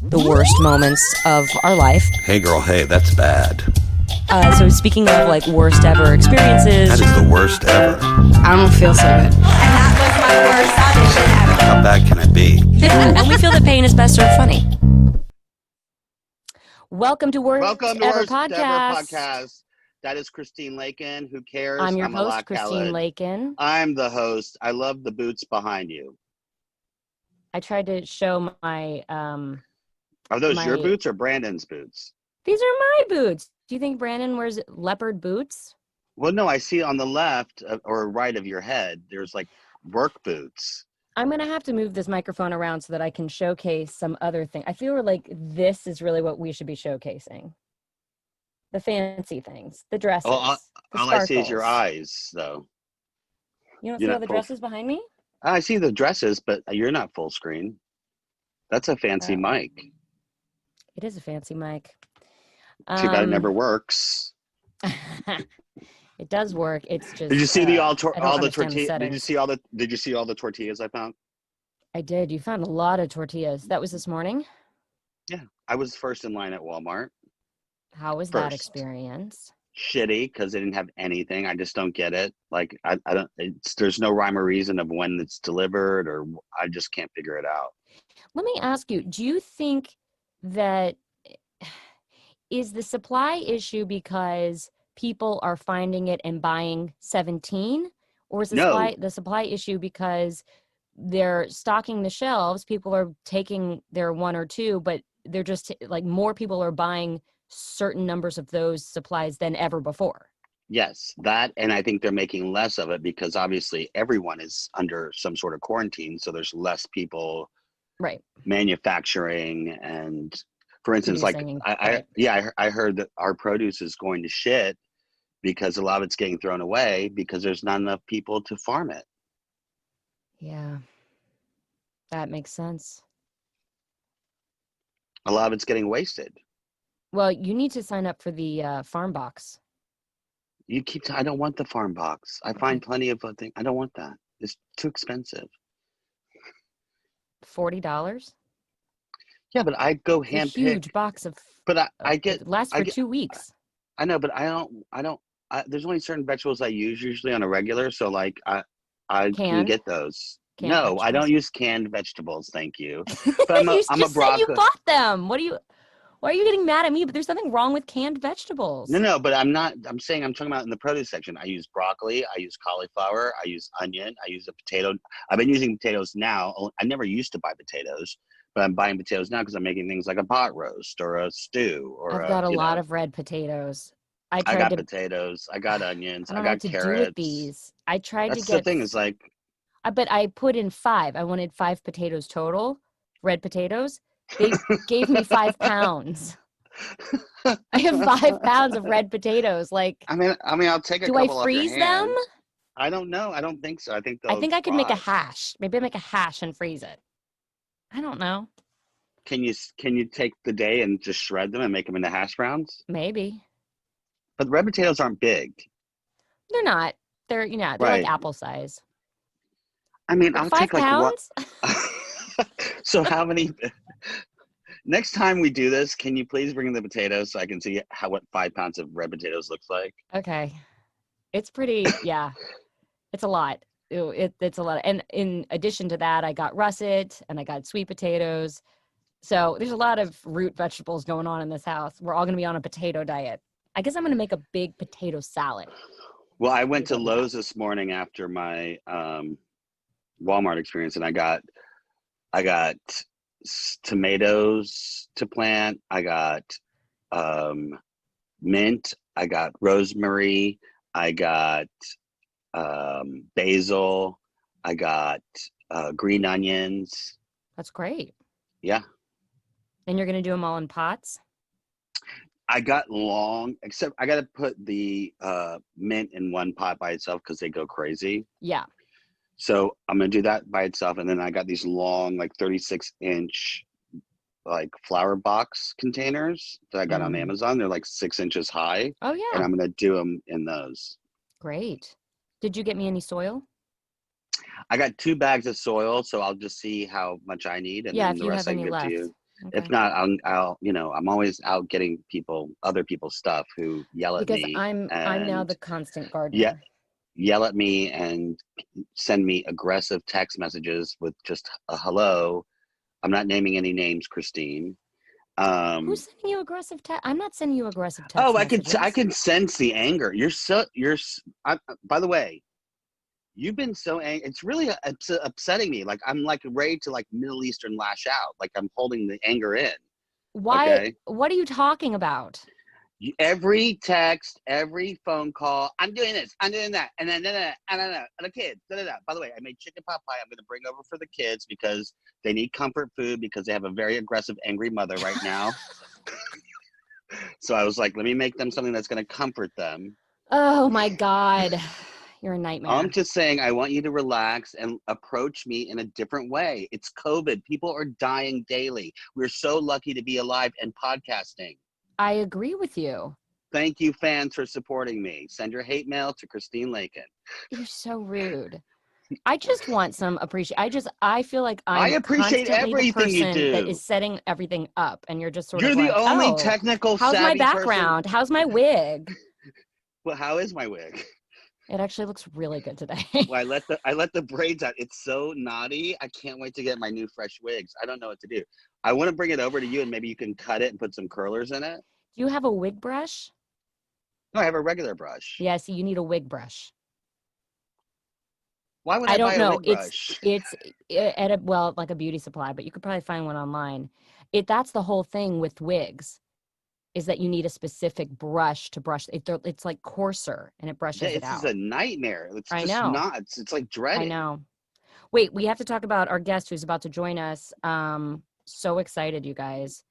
the worst moments of our life. Hey girl, hey, that's bad. So speaking of like worst ever experiences. That is the worst ever. I don't feel so good. And that was my worst audition ever. How bad can it be? And we feel that pain is best served funny. Welcome to Worst Ever Podcast. That is Christine Lakin. Who cares? I'm your host, Alaa Christine Khaled. Lakin. I'm the host. I love the boots behind you. I tried to show my Are those your boots or Brandon's boots? These are my boots. Do you think Brandon wears leopard boots? Well, no, I see on the left or right of your head, there's like work boots. I'm going to have to move this microphone around so that I can showcase some other thing. I feel like this is really what we should be showcasing. The fancy things, the dresses, All I see is your eyes, though. You don't see all the dresses behind me? I see the dresses, but you're not full screen. That's a fancy mic. It is a fancy mic. Too bad it never works. It does work. It's just. Did you see all the tortillas? Did you see all the tortillas I found? I did. You found a lot of tortillas. That was this morning? Yeah, I was first in line at Wal-Mart. How was that experience? Shitty, because they didn't have anything. I just don't get it. Like I don't. There's no rhyme or reason of when it's delivered, or I just can't figure it out. Let me ask you: do you think that is the supply issue because people are finding it and buying 17, or is the supply issue because they're stocking the shelves? People are taking their one or two, but they're just like more people are buying certain numbers of those supplies than ever before. Yes, that, and I think they're making less of it because obviously everyone is under some sort of quarantine, so there's less people manufacturing. And for instance, like I heard that our produce is going to shit because a lot of it's getting thrown away because there's not enough people to farm it. Yeah, that makes sense. A lot of it's getting wasted. Well, you need to sign up for the farm box. I don't want the farm box. I find plenty of things. I don't want that. It's too expensive. $40? Yeah, but I go hand pick. Huge box of. But I get. It lasts for 2 weeks. I know, but I don't. There's only certain vegetables I use usually on a regular, so like I can get those. Canned no, vegetables? I don't use canned vegetables. Thank you. But I'm you a broccoli. You bought them. Why are you getting mad at me? But there's nothing wrong with canned vegetables. No, but I'm not. I'm talking about in the produce section. I use broccoli. I use cauliflower. I use onion. I use a potato. I've been using potatoes now. I never used to buy potatoes, but I'm buying potatoes now because I'm making things like a pot roast or a stew. I've got a lot of red potatoes. I got potatoes. I got onions. I got carrots. I don't know what to do with these. I tried to get. That's the thing is like. But I put in 5. I wanted 5 potatoes total, red potatoes. They gave me 5 pounds. I have 5 pounds of red potatoes. Like, I mean, I'll take a couple. Do I freeze them? I don't know. I don't think so. I think I could make a hash. Maybe I make a hash and freeze it. I don't know. Can you take the day and just shred them and make them into hash browns? Maybe. But red potatoes aren't big. They're not. They're like apple size. I mean, I'll take like 5 pounds. So how many? Next time we do this, can you please bring in the potatoes so I can see what 5 pounds of red potatoes looks like? Okay, it's pretty. Yeah, it's a lot. It's a lot. And in addition to that, I got russet and I got sweet potatoes. So there's a lot of root vegetables going on in this house. We're all going to be on a potato diet. I guess I'm going to make a big potato salad. Well, I went to Lowe's this morning after my Walmart experience, and I got tomatoes to plant. I got mint. I got rosemary. I got basil. I got green onions. That's great. Yeah. And you're going to do them all in pots? I got except I got to put the mint in one pot by itself because they go crazy. Yeah. So I'm going to do that by itself. And then I got these long, like 36-inch, like flower box containers that I got on Amazon. They're like 6 inches high. Oh, yeah. And I'm going to do them in those. Great. Did you get me any soil? I got 2 bags of soil, so I'll just see how much I need. And then the rest I can give to you. If not, I'll I'm always out getting other people's stuff who yell at Because me. I'm now the constant gardener. Yell at me and send me aggressive text messages with just a hello. I'm not naming any names, Christine. Who's sending you aggressive text? I'm not sending you aggressive text messages. I can sense the anger. By the way, you've been so angry. It's really upsetting me. Like I'm like ready to like Middle Eastern lash out. Like I'm holding the anger in. Why? Okay? What are you talking about? Every text, every phone call, I'm doing this, I'm doing that, and then and the kids. By the way, I made chicken pot pie. I'm going to bring over for the kids because they need comfort food because they have a very aggressive, angry mother right now. So I was like, let me make them something that's going to comfort them. Oh my God, you're a nightmare. I'm just saying, I want you to relax and approach me in a different way. It's COVID. People are dying daily. We're so lucky to be alive and podcasting. I agree with you. Thank you, fans, for supporting me. Send your hate mail to Christine Lakin. You're so rude. I just want some appreciation. I feel like I appreciate everything the you person do. that is setting everything up, and you're just sort you're of the like, only technical how's my savvy background? person. How's my wig? Well, how is my wig? It actually looks really good today. Well, I let the braids out. It's so naughty. I can't wait to get my new fresh wigs. I don't know what to do. I want to bring it over to you, and maybe you can cut it and put some curlers in it. Do you have a wig brush? No, I have a regular brush. Yeah, so you need a wig brush. Why would I don't buy know. a wig brush? It's at like a beauty supply, but you could probably find one online. That's the whole thing with wigs, is that you need a specific brush to brush. It's like coarser and it brushes it out. This is a nightmare. It's I just know. not. It's like dreading. I know. Wait, we have to talk about our guest who's about to join us. So excited, you guys.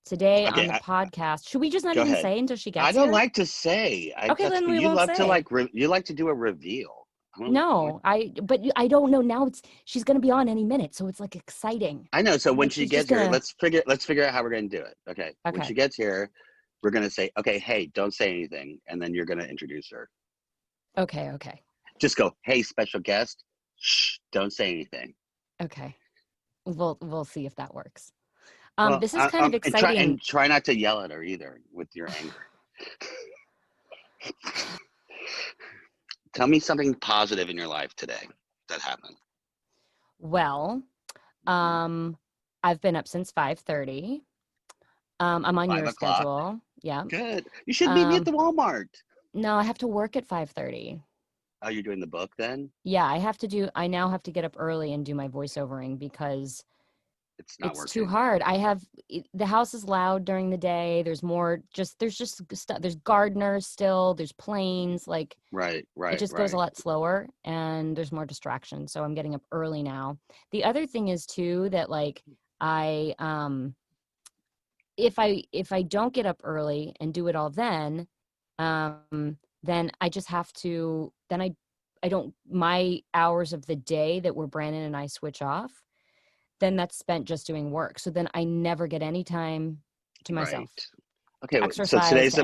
Today on the podcast, should we just not even say until she gets here? I don't like to say. Okay, then we won't say. You like to do a reveal. No, but I don't know now. She's going to be on any minute, so it's like exciting. I know. So when she gets here, let's figure out how we're going to do it. Okay. When she gets here, we're going to say, okay, hey, don't say anything, and then you're going to introduce her. Okay. Just go, hey, special guest. Shh, don't say anything. Okay. We'll see if that works. Well, this is kind of exciting. And try not to yell at her either with your anger. Tell me something positive in your life today that happened. Well, I've been up since 5:30. I'm on your schedule. Yeah. Good. You should meet me at the Wal-Mart. No, I have to work at 5:30. Oh, you're doing the book then? Yeah, I now have to get up early and do my voiceovering because it's too hard. The house is loud during the day. There's just stuff. There's gardeners still. There's planes. Like right. It just goes a lot slower, and there's more distractions. So I'm getting up early now. The other thing is too that like if I don't get up early and do it all then I just have to. Then I don't. My hours of the day that where Brandon and I switch off, then that's spent just doing work. So then I never get any time to myself. Right. Okay. Exercise, so today's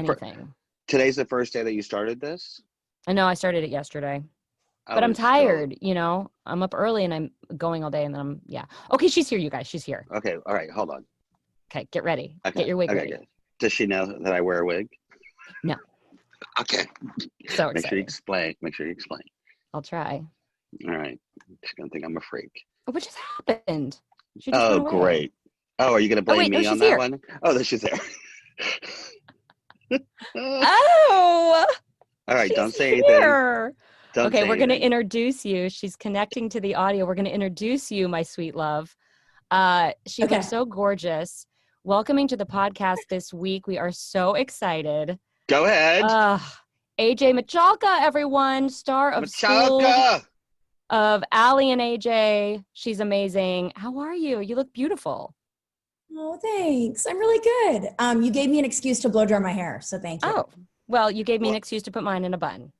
the first day that you started this? I know I started it yesterday, but I'm tired, I'm up early and I'm going all day and then Okay. She's here, you guys. She's here. Okay. All right. Hold on. Okay. Get ready. Okay. Get your wig ready. Good. Does she know that I wear a wig? No. Okay. So excited. Make sure you explain. I'll try. All right. She's going to think I'm a freak. What just happened? She just went away. Great. Oh, are you going to blame me on that one? Oh, there she's there. Oh. All right. Don't say anything. Okay, we're going to introduce you. She's connecting to the audio. We're going to introduce you, my sweet love. She looks so gorgeous. Welcoming to the podcast this week. We are so excited. Go ahead. AJ Michalka, everyone, star of Michalka. Of Aly and AJ. She's amazing. How are you? You look beautiful. Oh, thanks. I'm really good. You gave me an excuse to blow dry my hair, so thank you. Oh, well, you gave me an excuse to put mine in a bun.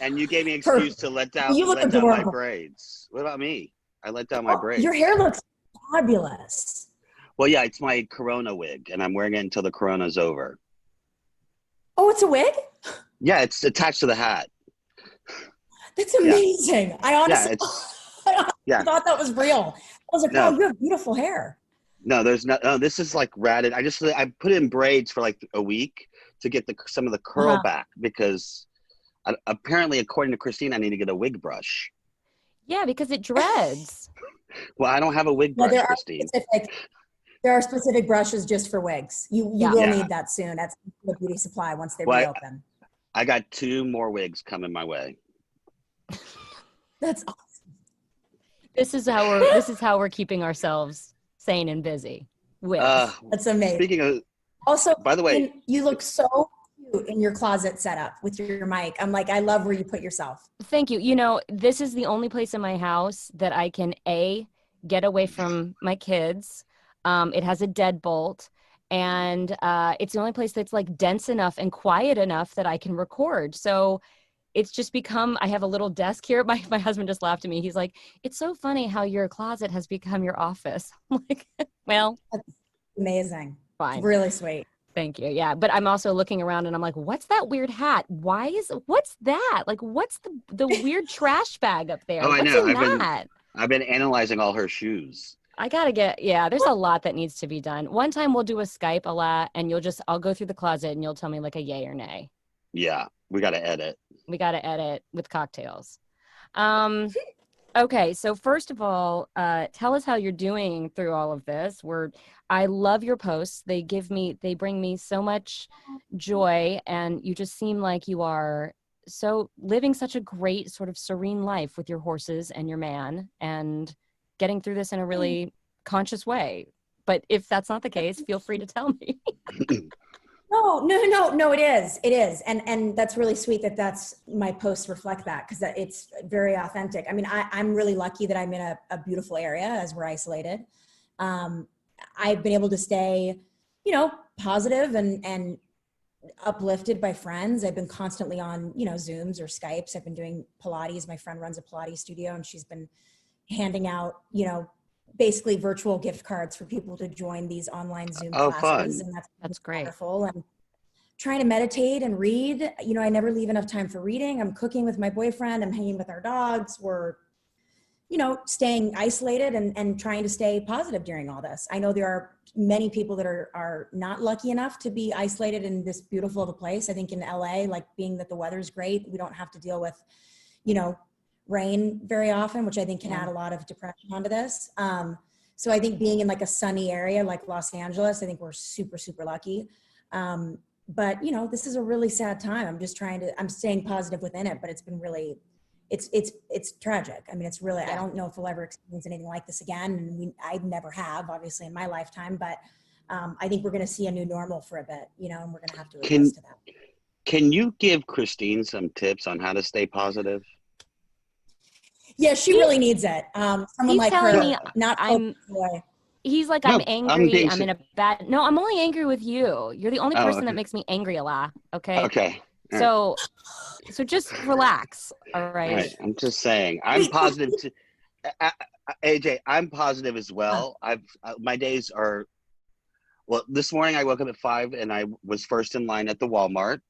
And you gave me an excuse to let down my braids. What about me? I let down my braids. Your hair looks fabulous. Well, yeah, it's my Corona wig, and I'm wearing it until the Corona's over. Oh, it's a wig? Yeah, it's attached to the hat. That's amazing. I honestly, thought that was real. I was like, wow, you have beautiful hair. No, there's not. No, this is like ratted. I put in braids for like a week to get some of the curl back because apparently, according to Christine, I need to get a wig brush. Yeah, because it dreads. Well, I don't have a wig brush, Christine. There are specific brushes just for wigs. You will need that soon. That's the beauty supply once they reopen. I got 2 more wigs coming my way. That's awesome. This is how we're keeping ourselves sane and busy. Wigs. That's amazing. Speaking of, also, by the way, you look so cute in your closet setup with your mic. I'm like, I love where you put yourself. Thank you. You know, this is the only place in my house that I can get away from my kids. It has a deadbolt, and it's the only place that's like dense enough and quiet enough that I can record. So it's just become, I have a little desk here. My husband just laughed at me. He's like, it's so funny how your closet has become your office. I'm like, well, that's amazing. Fine. It's really sweet. Thank you. Yeah. But I'm also looking around and I'm like, what's that weird hat? What's that? Like, what's the weird trash bag up there? Oh, I what's know. in that? I've been analyzing all her shoes. I gotta there's a lot that needs to be done. One time we'll do a Skype a lot and I'll go through the closet and you'll tell me like a yay or nay. Yeah. We got to edit. We got to edit with cocktails. Okay. So first of all, tell us how you're doing through all of this. I love your posts. They bring me so much joy, and you just seem like you are living such a great sort of serene life with your horses and your man and getting through this in a really conscious way. But if that's not the case, feel free to tell me. No, it is. And that's really sweet that's my posts reflect that, because it's very authentic. I mean, I'm really lucky that I'm in a beautiful area as we're isolated. I've been able to stay, positive and uplifted by friends. I've been constantly on, Zooms or Skypes. I've been doing Pilates. My friend runs a Pilates studio and she's been handing out, basically virtual gift cards for people to join these online Zoom classes. Fun. And that's great. Wonderful. And trying to meditate and read. I never leave enough time for reading. I'm cooking with my boyfriend. I'm hanging with our dogs. We're, staying isolated and trying to stay positive during all this. I know there are many people that are not lucky enough to be isolated in this beautiful of a place. I think in LA, like being that the weather's great, we don't have to deal with, rain very often, which I think can add a lot of depression onto this. So I think being in like a sunny area like Los Angeles, I think we're super, super lucky. But this is a really sad time. I'm staying positive within it, but it's been really, it's tragic. I mean, it's really, I don't know if we'll ever experience anything like this again. And I never have, obviously, in my lifetime, but I think we're going to see a new normal for a bit, and we're going to have to adjust to that. Can you give Christine some tips on how to stay positive? Yeah, she really needs it. Someone like her, me, he's like, I'm angry. I'm in a bad. No, I'm only angry with you. You're the only person that makes me angry, Alaa. Okay. Okay. So just relax. All right. All right. I'm just saying. I'm positive. AJ, I'm positive as well. My days are. Well, this morning I woke up at 5 and I was first in line at the Wal-Mart.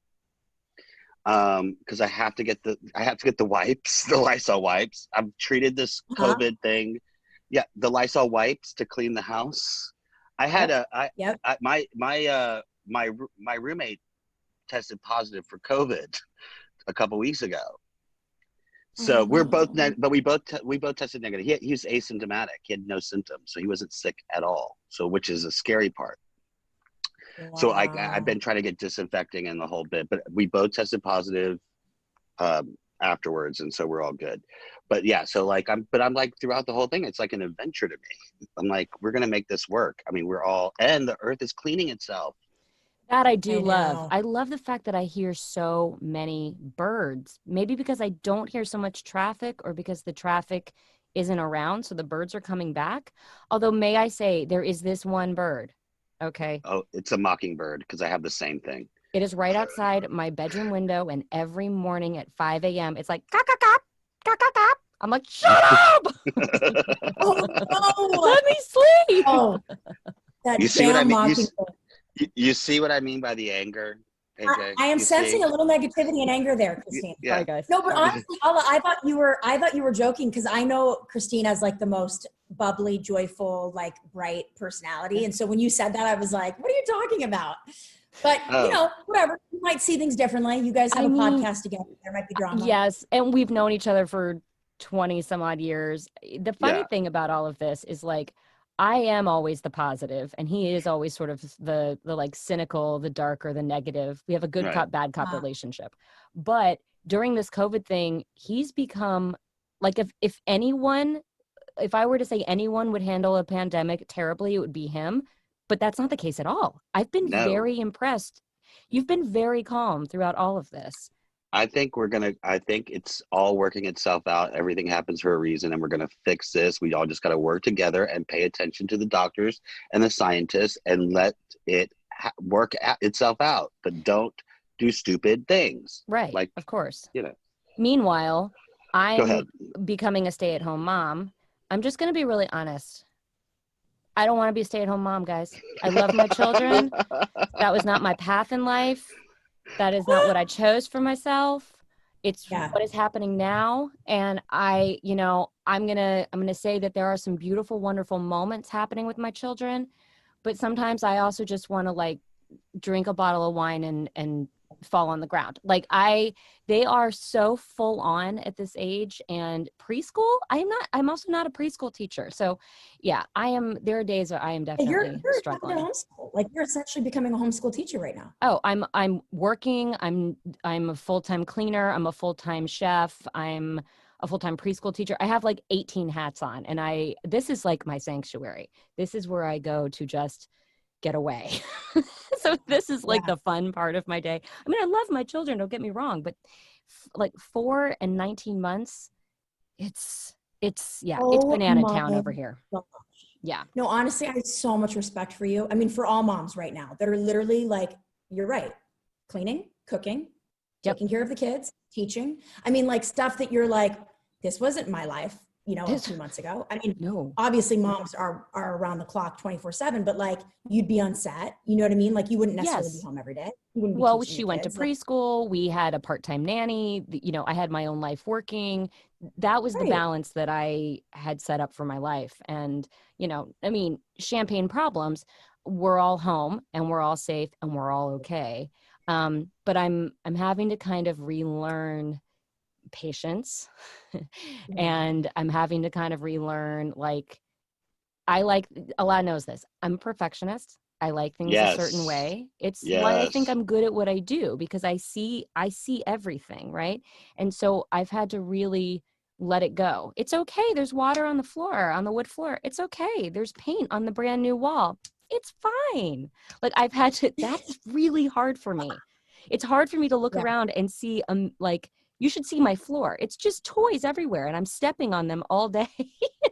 Because I have to get the wipes, the Lysol wipes. I've treated this COVID thing. Yeah, the Lysol wipes to clean the house. I had my roommate tested positive for COVID a couple weeks ago. So we're both but we both tested negative. He was asymptomatic. He had no symptoms, so he wasn't sick at all. So which is a scary part. Wow. So I've been trying to get disinfecting and the whole bit, but we both tested positive afterwards, and so we're all good. But yeah, so like I'm like throughout the whole thing, it's like an adventure to me. I'm like, we're gonna make this work. I mean, and the earth is cleaning itself. That I do love. I love the fact that I hear so many birds. Maybe because I don't hear so much traffic, or because the traffic isn't around, so the birds are coming back. Although, may I say, there is this one bird. Okay. Oh, it's a mockingbird, because I have the same thing. It is right outside my bedroom window, and every morning at 5 a.m. it's like, "Kak, kak, kak, kak, kak, kak." I'm like, shut up! Let me sleep. Oh, that you see what I mean? mockingbird. You see what I mean by the anger, AJ? I am sensing a little negativity and anger there, Christine. Yeah. Sorry, guys. No, but honestly, Alaa, I thought you were joking, because I know Christine as like the most bubbly, joyful, like bright personality. And so when you said that, I was like, what are you talking about? But you know, whatever, you might see things differently. You guys have a podcast together. There might be drama. Yes. And we've known each other for 20 some odd years. The funny thing about all of this is like, I am always the positive and he is always sort of the like cynical, the darker, the negative. We have a good cop, bad cop relationship. But during this COVID thing, he's become like, if I were to say anyone would handle a pandemic terribly, it would be him. But that's not the case at all. I've been very impressed. You've been very calm throughout all of this. I think it's all working itself out. Everything happens for a reason, and we're going to fix this. We all just got to work together and pay attention to the doctors and the scientists and let it work itself out. But don't do stupid things. Right. Like, of course. You know. Meanwhile, I'm becoming a stay-at-home mom. I'm just going to be really honest. I don't want to be a stay-at-home mom, guys. I love my children. That was not my path in life. That is not what I chose for myself. It's what is happening now. And I'm going to say that there are some beautiful, wonderful moments happening with my children. But sometimes I also just want to like drink a bottle of wine and fall on the ground. Like they are so full on at this age, and preschool. I'm also not a preschool teacher. So yeah, there are days where I am definitely you're struggling. Homeschool. Like you're essentially becoming a homeschool teacher right now. Oh, I'm working. I'm a full-time cleaner. I'm a full-time chef. I'm a full-time preschool teacher. I have like 18 hats on, and this is like my sanctuary. This is where I go to just get away. So this is like the fun part of my day. I mean, I love my children, don't get me wrong, but like 4 and 19 months, it's banana town over here. Gosh. Yeah. No, honestly, I have so much respect for you. I mean, for all moms right now that are literally like, you're right. Cleaning, cooking, taking care of the kids, teaching. I mean, like stuff that you're like, this wasn't my life, a few months ago. I mean, obviously moms are around the clock 24/7, but like you'd be on set, you know what I mean? Like you wouldn't necessarily be home every day. Well, she went to preschool. We had a part-time nanny. I had my own life working. That was the balance that I had set up for my life. And, champagne problems, we're all home and we're all safe and we're all okay. But I'm having to kind of relearn patience and I'm having to kind of relearn, Alaa knows this. I'm a perfectionist. I like things a certain way. It's why I think I'm good at what I do, because I see everything, right? And so I've had to really let it go. It's okay. There's water on the floor, on the wood floor. It's okay. There's paint on the brand new wall. It's fine. Like that's really hard for me. It's hard for me to look around and see, you should see my floor. It's just toys everywhere and I'm stepping on them all day,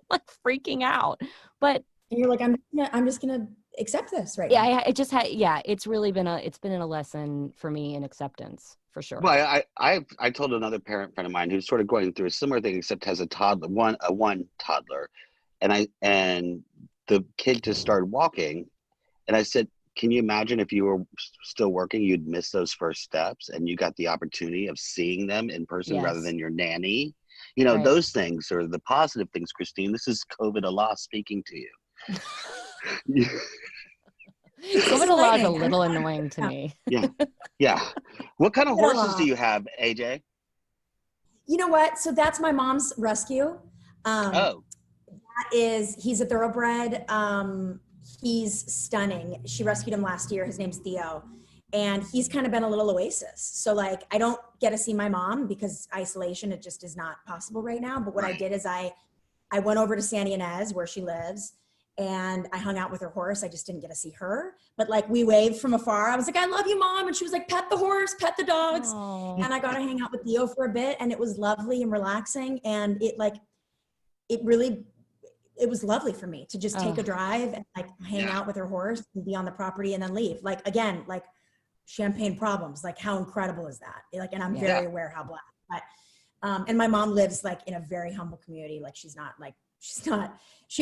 like freaking out. But and you're like, I'm just gonna accept this right now. It's really been a lesson for me in acceptance, for sure. Well, I told another parent friend of mine who's sort of going through a similar thing, except has a toddler, one toddler, and the kid just started walking, and I said, can you imagine if you were still working, you'd miss those first steps and you got the opportunity of seeing them in person rather than your nanny? Those things are the positive things, Christine. This is COVID Alaa speaking to you. COVID Alaa is a little annoying to me. Yeah. What kind of horses do you have, AJ? You know what? So that's my mom's rescue. He's a thoroughbred. He's stunning. She rescued him last year. His name's Theo. And he's kind of been a little oasis. So like, I don't get to see my mom because isolation, it just is not possible right now. But what I did is I went over to San Ynez where she lives and I hung out with her horse. I just didn't get to see her, but like we waved from afar. I was like, I love you, Mom. And she was like, pet the horse, pet the dogs. Aww. And I got to hang out with Theo for a bit and it was lovely and relaxing. And it was lovely for me to just take a drive and like hang out with her horse and be on the property and then leave. Like, again, like champagne problems, like how incredible is that? Like, and I'm very aware how blessed, but, and my mom lives like in a very humble community. Like she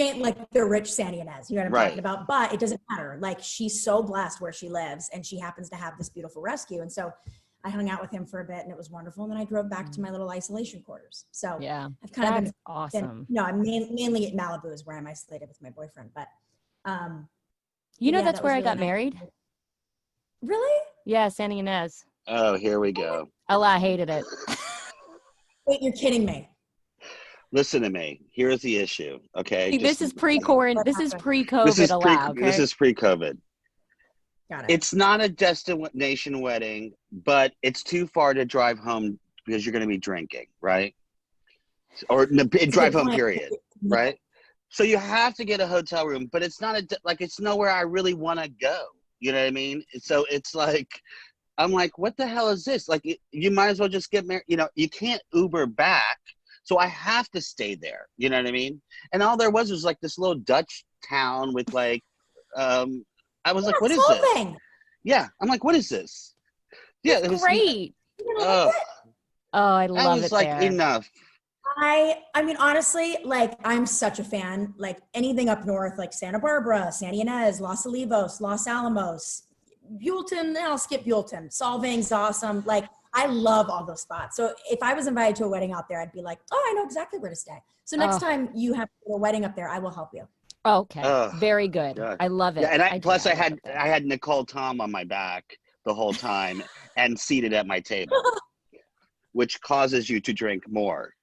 ain't like the rich San Ynez, you know what I'm talking about, but it doesn't matter. Like she's so blessed where she lives and she happens to have this beautiful rescue. And so I hung out with him for a bit and it was wonderful. And then I drove back to my little isolation quarters. So Yeah, I've kind of that's been awesome. no, I'm mainly at Malibu is where I'm isolated with my boyfriend. But You know, yeah, that's that where was I really got nice. married. Really? Yeah, Santa Ynez. Oh, here we go. Alaa hated it. Wait, you're kidding me. Listen to me. Here's the issue. Okay. See, this is pre-quarantine. This is happened? pre-COVID. Alaa, okay? This is pre-COVID. Got it. It's not a destination wedding, but it's too far to drive home because you're going to be drinking, right? Or drive home, period, right? So you have to get a hotel room, but it's not it's nowhere I really want to go. You know what I mean? So it's like, I'm like, what the hell is this? Like, you might as well just get married. You know, you can't Uber back. So I have to stay there. You know what I mean? And all there was like this little Dutch town with like, I was like, what is this? Yeah. I'm like, what is this? Yeah. It's great. Oh, I love it like, there. enough. I mean, honestly, like, I'm such a fan. Like, anything up north, like Santa Barbara, Santa Ynez, Los Olivos, Los Alamos, Buellton. I'll skip Buellton. Solvang's awesome. Like, I love all those spots. So if I was invited to a wedding out there, I'd be like, oh, I know exactly where to stay. So next time you have a wedding up there, I will help you. Okay, very good. God. I love it. Yeah, and I I had Nicole Tom on my back the whole time and seated at my table, which causes you to drink more.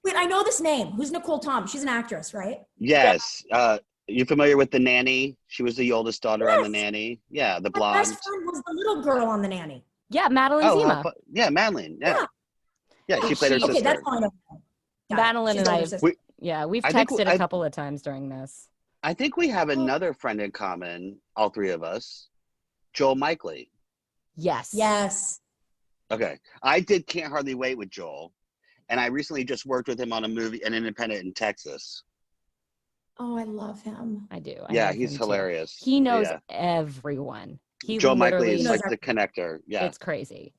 Wait, I know this name. Who's Nicole Tom? She's an actress, right? Yes. You familiar with The Nanny? She was the oldest daughter on The Nanny. Yeah, the blonde. My best friend was the little girl on The Nanny. Yeah, Madeline Zima. Yeah, Madeline. Yeah, she played her sister. Okay, that's all I know. Madeline and I, we've texted a couple of times during this. I think we have another friend in common, all three of us, Joel Michalka. Yes. Okay. I did Can't Hardly Wait with Joel, and I recently just worked with him on a movie, An Independent in Texas. Oh, I love him. I do. Yeah, he's hilarious. He knows everyone. Joel Michalka is like the connector. Yeah. It's crazy.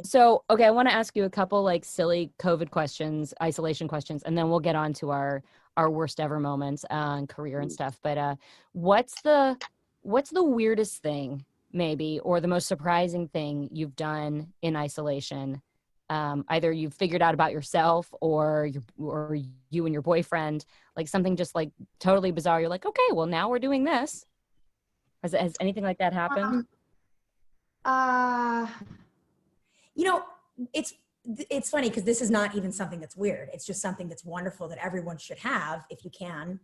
So, okay, I want to ask you a couple like silly COVID questions, isolation questions, and then we'll get on to our worst ever moments and career and stuff. But what's the weirdest thing maybe, or the most surprising thing you've done in isolation? Either you've figured out about yourself or you and your boyfriend, like something just like totally bizarre. You're like, okay, well now we're doing this. Has anything like that happened? You know, it's funny because this is not even something that's weird. It's just something that's wonderful that everyone should have, if you can,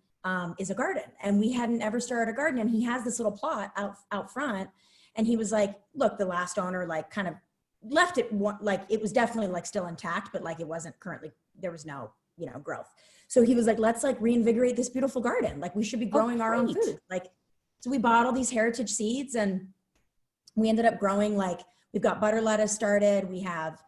is a garden. And we hadn't ever started a garden, and he has this little plot out front. And he was like, look, the last owner like kind of left it like it was definitely like still intact, but like it wasn't currently, there was no, growth. So he was like, let's like reinvigorate this beautiful garden. Like we should be growing our own food. Like, so we bought all these heritage seeds and we ended up growing, like, we've got butter lettuce started. We have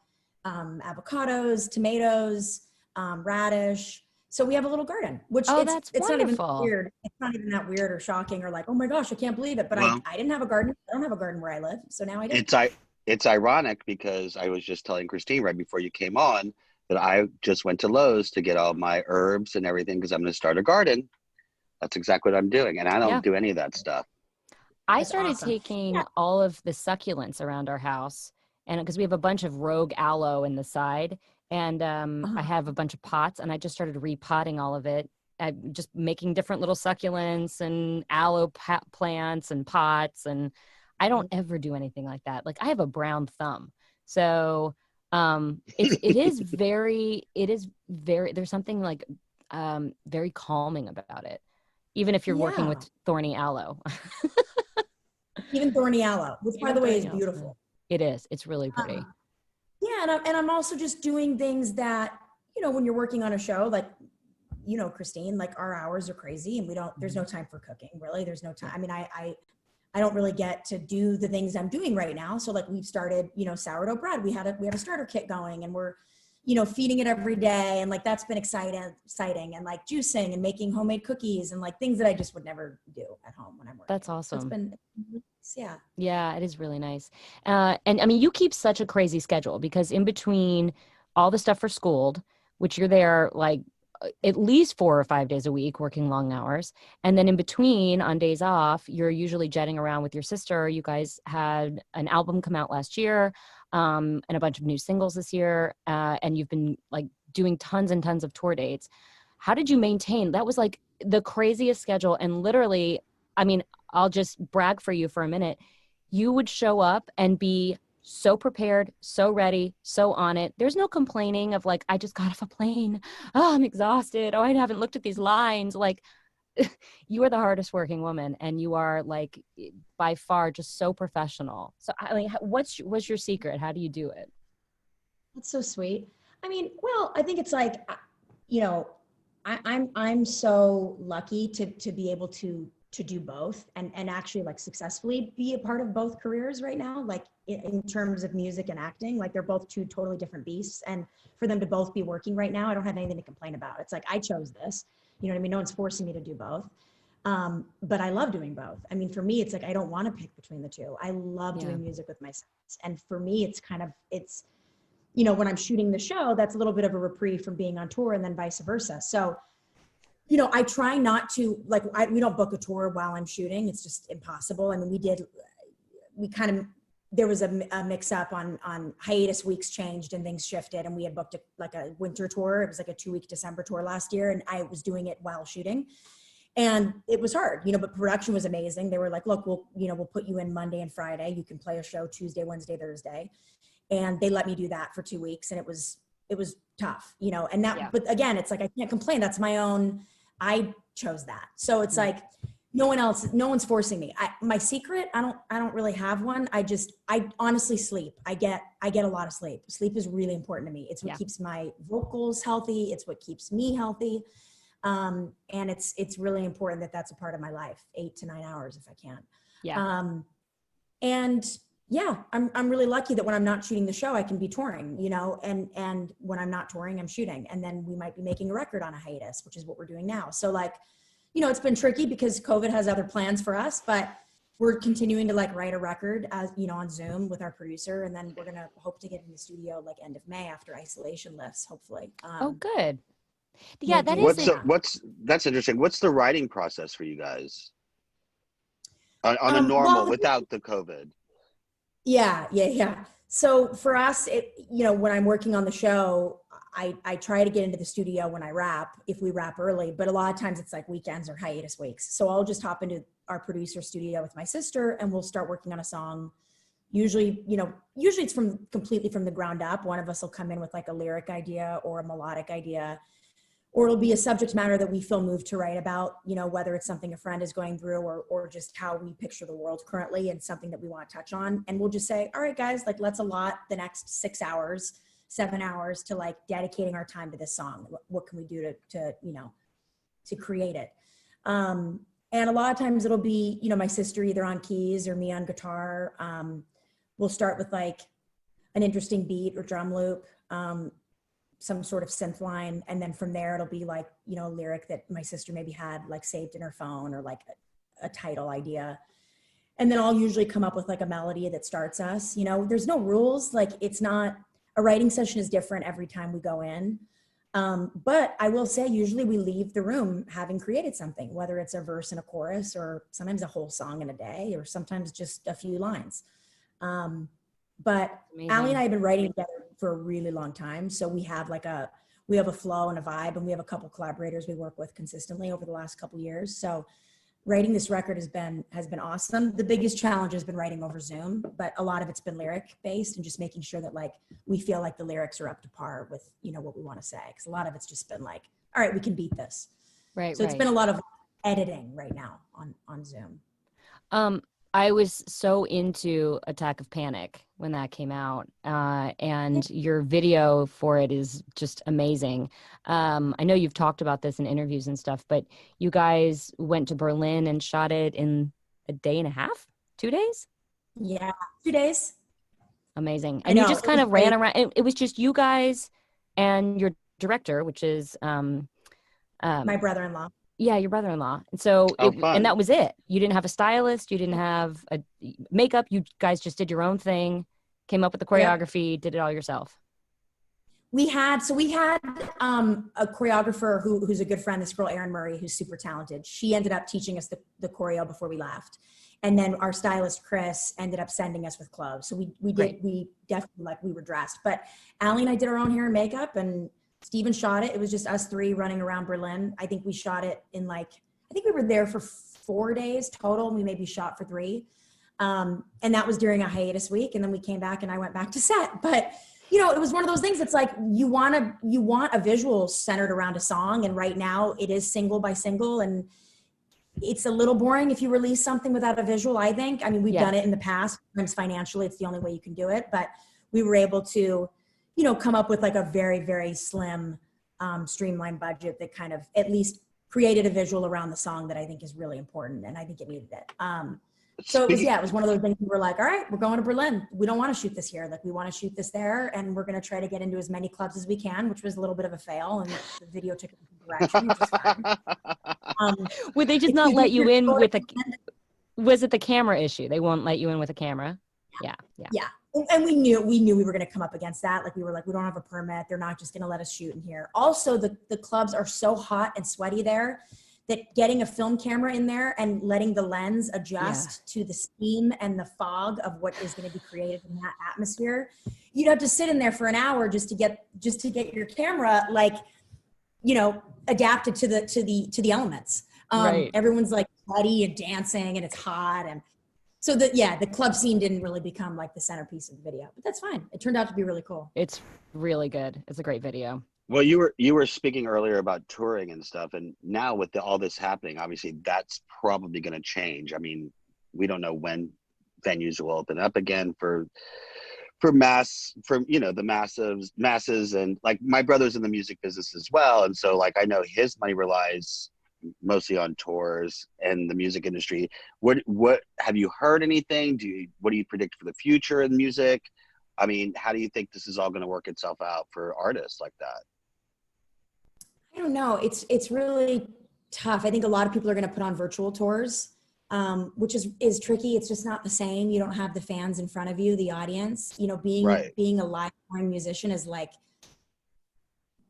avocados, tomatoes, radish. So we have a little garden, which it's not even weird. It's not even that weird or shocking or like, oh my gosh, I can't believe it. But I didn't have a garden. I don't have a garden where I live. So now I do. It's ironic because I was just telling Christine right before you came on that I just went to Lowe's to get all my herbs and everything because I'm going to start a garden. That's exactly what I'm doing. And I don't do any of that stuff. I started taking all of the succulents around our house, and because we have a bunch of rogue aloe in the side, and I have a bunch of pots, and I just started repotting all of it. I'm just making different little succulents and aloe plants and pots, and I don't ever do anything like that. Like I have a brown thumb, so it is very there's something like very calming about it, even if you're working with thorny aloe. Even thorny aloe, which by the way is beautiful. It is. It's really pretty. Yeah, and I'm also just doing things that, when you're working on a show, like, Christine, like our hours are crazy and there's no time for cooking, really. There's no time. I mean, I don't really get to do the things I'm doing right now. So like we've started, sourdough bread. We have a starter kit going and we're, feeding it every day. And like, that's been exciting and like juicing and making homemade cookies and like things that I just would never do at home when I'm working. That's awesome. So it's been, Yeah, it is really nice. And I mean, you keep such a crazy schedule because in between all the stuff for Schooled, which you're there like at least 4 or 5 days a week working long hours. And then in between, on days off, you're usually jetting around with your sister. You guys had an album come out last year, and a bunch of new singles this year. And you've been like doing tons and tons of tour dates. How did you maintain? That was like the craziest schedule. And literally, I mean, I'll just brag for you for a minute. You would show up and be so prepared, so ready, so on it. There's no complaining of like, I just got off a plane. Oh, I'm exhausted. Oh, I haven't looked at these lines. Like, you are the hardest working woman, and you are like by far just so professional. So I mean, what's your secret? How do you do it? That's so sweet. I mean, well, I think it's like, you know, I'm so lucky to be able to do both and actually like successfully be a part of both careers right now, like in terms of music and acting. Like they're both two totally different beasts, and for them to both be working right now, I don't have anything to complain about. It's like I chose this, you know what I mean? No one's forcing me to do both. But I love doing both. I mean, for me, it's like I don't want to pick between the two. I love doing music with my sons, and for me, it's you know, when I'm shooting the show, that's a little bit of a reprieve from being on tour, and then vice versa. So, you know, I try not to, like, we don't book a tour while I'm shooting. It's just impossible. I mean, there was a mix up on hiatus weeks changed and things shifted, and we had booked a winter tour. It was like a 2-week December tour last year, and I was doing it while shooting. And it was hard, you know, but production was amazing. They were like, look, we'll put you in Monday and Friday. You can play a show Tuesday, Wednesday, Thursday. And they let me do that for 2 weeks. And it was tough, you know, and that, but again, it's like, I can't complain. That's my own, I chose that. So it's like, no one's forcing me. My secret, I don't really have one. I honestly sleep. I get a lot of sleep. Sleep is really important to me. It's what keeps my vocals healthy. It's what keeps me healthy. And it's really important that that's a part of my life, 8 to 9 hours if I can. Yeah. And yeah, I'm really lucky that when I'm not shooting the show, I can be touring, you know, and when I'm not touring, I'm shooting. And then we might be making a record on a hiatus, which is what we're doing now. So like, you know, it's been tricky because COVID has other plans for us, but we're continuing to like write a record as, you know, on Zoom with our producer. And then we're going to hope to get in the studio like end of May after isolation lifts, hopefully. Oh, good. Yeah, that is. That's interesting. What's the writing process for you guys on a normal without the COVID? Yeah. So for us, you know, when I'm working on the show, I try to get into the studio when I wrap, if we wrap early, but a lot of times it's like weekends or hiatus weeks. So I'll just hop into our producer studio with my sister and we'll start working on a song. Usually it's completely from the ground up. One of us will come in with like a lyric idea or a melodic idea, or it'll be a subject matter that we feel moved to write about, you know, whether it's something a friend is going through or just how we picture the world currently and something that we want to touch on. And we'll just say, all right, guys, like let's allot the next 6 hours, 7 hours to like dedicating our time to this song. What can we do to you know, to create it? And a lot of times it'll be, you know, my sister either on keys or me on guitar. We'll start with like an interesting beat or drum loop, some sort of synth line. And then from there, it'll be like, you know, a lyric that my sister maybe had like saved in her phone or like a title idea. And then I'll usually come up with like a melody that starts us, you know, there's no rules. Like it's not, a writing session is different every time we go in. But I will say, usually we leave the room having created something, whether it's a verse and a chorus, or sometimes a whole song in a day, or sometimes just a few lines. But Aly and I have been writing together for a really long time. So we have a flow and a vibe, and we have a couple collaborators we work with consistently over the last couple of years. So writing this record has been awesome. The biggest challenge has been writing over Zoom, but a lot of it's been lyric based and just making sure that like, we feel like the lyrics are up to par with, you know, what we want to say. Cause a lot of it's just been like, all right, we can beat this. Right. So it's been a lot of editing right now on Zoom. I was so into Attack of Panic when that came out, and your video for it is just amazing. I know you've talked about this in interviews and stuff, but you guys went to Berlin and shot it in a day and a half, 2 days? Yeah, 2 days. Amazing. And you just kind of ran around. It was just you guys and your director, which is my brother-in-law. Yeah, your brother-in-law. And so, and that was it. You didn't have a stylist. You didn't have a makeup. You guys just did your own thing, came up with the choreography, did it all yourself. We had a choreographer who's a good friend, this girl Erin Murray, who's super talented. She ended up teaching us the choreo before we left, and then our stylist Chris ended up sending us with clothes. So we definitely, like, we were dressed. But Aly and I did our own hair and makeup, and Steven shot it. It was just us three running around Berlin. I think we shot it in I think we were there for 4 days total, and we maybe shot for 3. And that was during a hiatus week, and then we came back and I went back to set. But it was one of those things. It's like you want a visual centered around a song, and right now it is single by single, and it's a little boring if you release something without a visual, I think. I mean, we've done it in the past. Sometimes financially, it's the only way you can do it, but we were able to, come up with like a very, very slim, streamlined budget that kind of at least created a visual around the song that I think is really important, and I think it needed it. So it was one of those things we were like, all right, we're going to Berlin. We don't want to shoot this here. Like, we want to shoot this there, and we're going to try to get into as many clubs as we can, which was a little bit of a fail, and the video took a different direction, which is fine. Would they just not let you in with was it the camera issue? They won't let you in with a camera? Yeah. And we knew we were going to come up against that. Like, we were like, we don't have a permit. They're not just going to let us shoot in here. Also, the clubs are so hot and sweaty there that getting a film camera in there and letting the lens adjust to the steam and the fog of what is going to be created in that atmosphere, you'd have to sit in there for an hour just to get your camera adapted to the elements. Right. Everyone's like sweaty and dancing, and it's hot, and so the club scene didn't really become like the centerpiece of the video, but that's fine. It turned out to be really cool. It's really good. It's a great video. Well, you were speaking earlier about touring and stuff, and now with all this happening, obviously that's probably going to change. I mean, we don't know when venues will open up again for the masses, and like my brother's in the music business as well, and so like I know his money relies mostly on tours and the music industry. What have you heard anything? What do you predict for the future in music? I mean, how do you think this is all going to work itself out for artists like that? I don't know. It's really tough. I think a lot of people are going to put on virtual tours, which is tricky. It's just not the same. You don't have the fans in front of you, the audience. Being a live touring musician is like,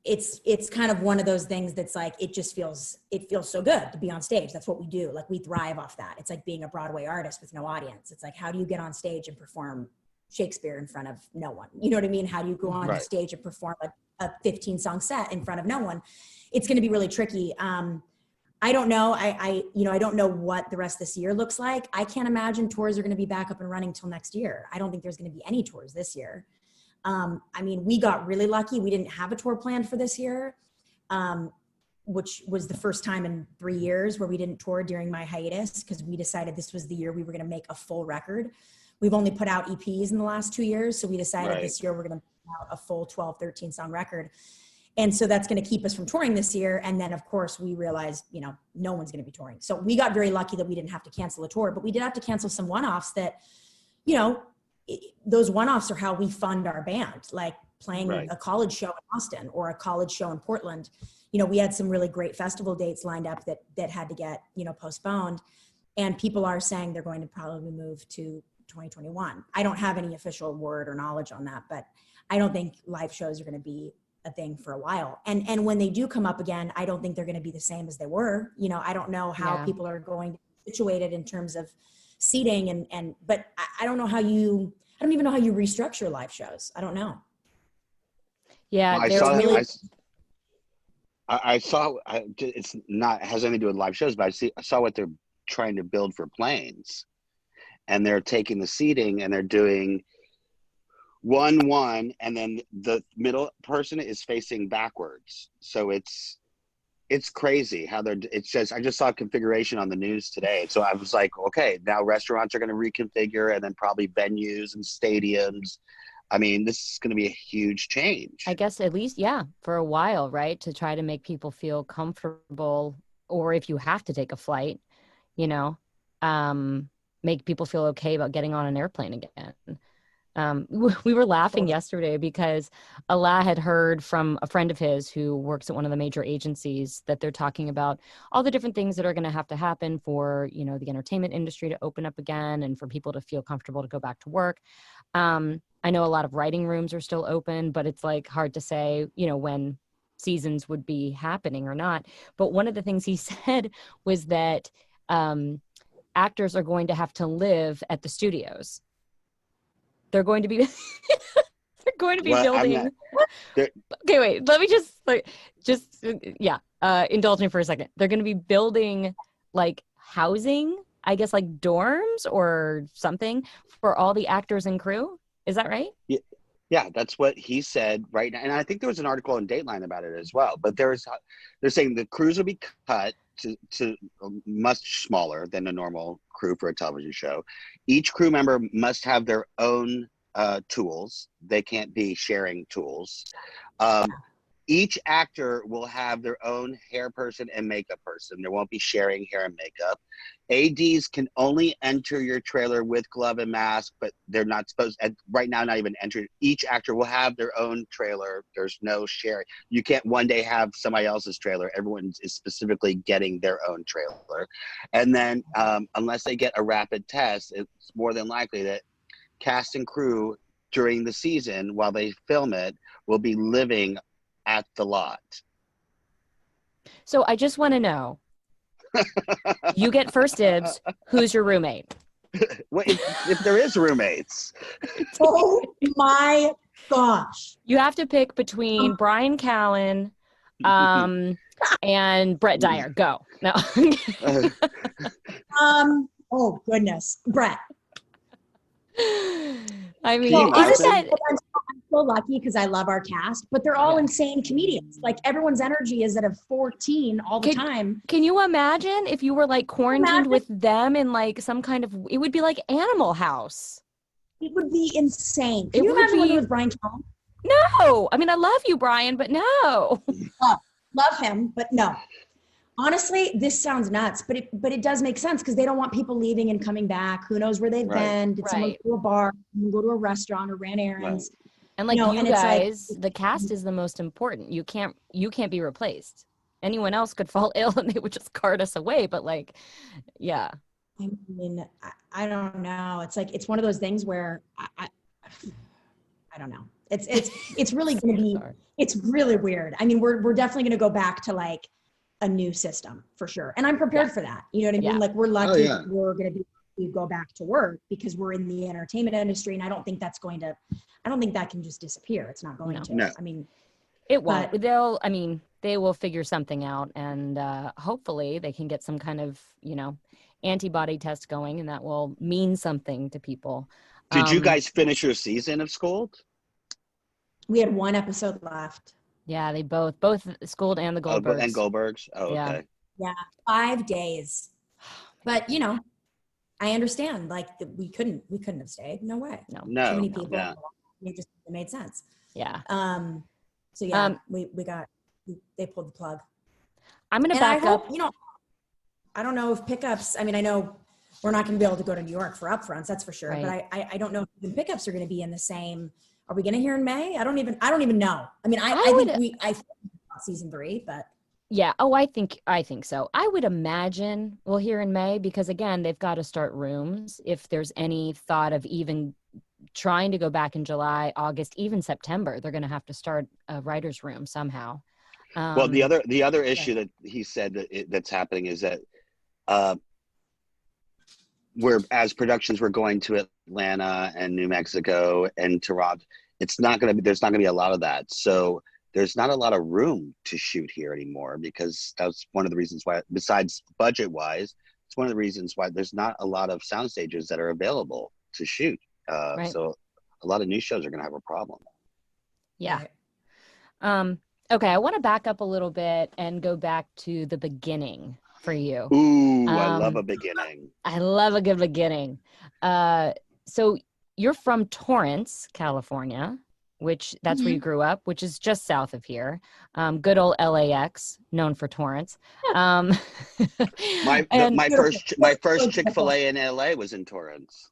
it's kind of one of those things that's like, it feels so good to be on stage. That's what we do. Like, we thrive off that. It's like being a Broadway artist with no audience. It's like, how do you get on stage and perform Shakespeare in front of no one? You know what I mean? How do you go on stage and perform a 15-song set in front of no one? It's going to be really tricky. I don't know. I don't know what the rest of this year looks like. I can't imagine tours are going to be back up and running till next year. I don't think there's going to be any tours this year. I mean, we got really lucky. We didn't have a tour planned for this year, which was the first time in 3 years where we didn't tour during my hiatus, because we decided this was the year we were going to make a full record. We've only put out EPs in the last 2 years. So we decided this year we're going to put out a full 12, 13 song record. And so that's going to keep us from touring this year. And then of course we realized, no one's going to be touring. So we got very lucky that we didn't have to cancel a tour, but we did have to cancel some one-offs that, those one-offs are how we fund our band, like playing a college show in Austin or a college show in Portland. We had some really great festival dates lined up that had to get, postponed. And people are saying they're going to probably move to 2021. I don't have any official word or knowledge on that, but I don't think live shows are going to be a thing for a while. And when they do come up again, I don't think they're going to be the same as they were. I don't know how people are going to be situated in terms of seating but I don't know how I don't even know how you restructure live shows. I don't know. Yeah. I saw, it's not, it has anything to do with live shows, but I saw what they're trying to build for planes, and they're taking the seating and they're doing 1-1, and then the middle person is facing backwards. So it's crazy how I just saw a configuration on the news today. So I was like, okay, now restaurants are going to reconfigure, and then probably venues and stadiums. I mean, this is going to be a huge change. I guess at least, for a while, right? To try to make people feel comfortable, or if you have to take a flight, make people feel okay about getting on an airplane again. We were laughing yesterday because Alaa had heard from a friend of his who works at one of the major agencies that they're talking about all the different things that are going to have to happen for, you know, the entertainment industry to open up again and for people to feel comfortable to go back to work. I know a lot of writing rooms are still open, but it's like hard to say, you know, when seasons would be happening or not. But one of the things he said was that actors are going to have to live at the studios. They're going to be they're going to be Well, building. Okay, wait. Let me indulge me for a second. They're going to be building like housing, I guess, like dorms or something for all the actors and crew. Is that right? Yeah, that's what he said right now. And I think there was an article in Dateline about it as well. But they're saying the crews will be cut to much smaller than a normal crew for a television show. Each crew member must have their own tools. They can't be sharing tools. Each actor will have their own hair person and makeup person. There won't be sharing hair and makeup. ADs can only enter your trailer with glove and mask, but they're not supposed, right now, not even enter. Each actor will have their own trailer. There's no sharing. You can't one day have somebody else's trailer. Everyone is specifically getting their own trailer. And then unless they get a rapid test, it's more than likely that cast and crew during the season, while they film it, will be living at the lot. So I just want to know, you get first dibs. Who's your roommate? Well, if there is roommates. Oh my gosh. You have to pick between Brian Callen and Brett Dyer. Go. No. Oh goodness. Brett. I mean, Well, isn't that I'm so lucky because I love our cast, but they're all insane comedians. Like everyone's energy is at a 14 all the time. Can you imagine if you were like quarantined with them in like some kind of, it would be like Animal House. It would be insane. Can you imagine living with Brian Callen? No. I mean, I love you, Brian, but no. Oh, love him, but no. Honestly, this sounds nuts, but it does make sense because they don't want people leaving and coming back. Who knows where they've been? Did someone go to a bar, go to a restaurant, or ran errands? Right. And like you guys, the cast is the most important. You can't be replaced. Anyone else could fall ill and they would just cart us away. But like, yeah. I mean, I don't know. It's like it's one of those things where I don't know. It's really going to be. It's really weird. I mean, we're definitely going to go back to like a new system for sure. And I'm prepared for that. You know what I mean? Like we're lucky we're going to go back to work because we're in the entertainment industry. And I don't think that can just disappear. It's not going to. No. I mean, it won't. They will figure something out and hopefully they can get some kind of, you know, antibody test going and that will mean something to people. Did you guys finish your season of Scold? We had one episode left. Yeah, they both Scold and the Goldbergs. And Goldbergs. Oh, yeah. Okay. Yeah, 5 days. But you know, I understand. Like we couldn't have stayed. No way. No. Too many people. Yeah. It made sense. Yeah. So yeah, they pulled the plug. I'm gonna back up. You know, I don't know if pickups. I mean, I know we're not going to be able to go to New York for upfronts. That's for sure. Right. But I don't know if the pickups are going to be in the same. Are we going to hear in May? I don't even know. I mean, I think season 3, but yeah. Oh, I think so. I would imagine we'll hear in May because again, they've got to start rooms. If there's any thought of even trying to go back in July, August, even September, they're going to have to start a writer's room somehow. Well, the other issue that he said that's happening is that as productions we're going to Atlanta and New Mexico and Toronto, there's not going to be a lot of that. So there's not a lot of room to shoot here anymore because that's one of the reasons why, besides budget wise, it's one of the reasons why there's not a lot of sound stages that are available to shoot. Right. So a lot of new shows are going to have a problem. Yeah. Okay. I want to back up a little bit and go back to the beginning for you. Ooh, I love a beginning. I love a good beginning. So you're from Torrance, California, which that's where you grew up, which is just south of here. Good old LAX, known for Torrance. My first Chick-fil-A in LA was in Torrance.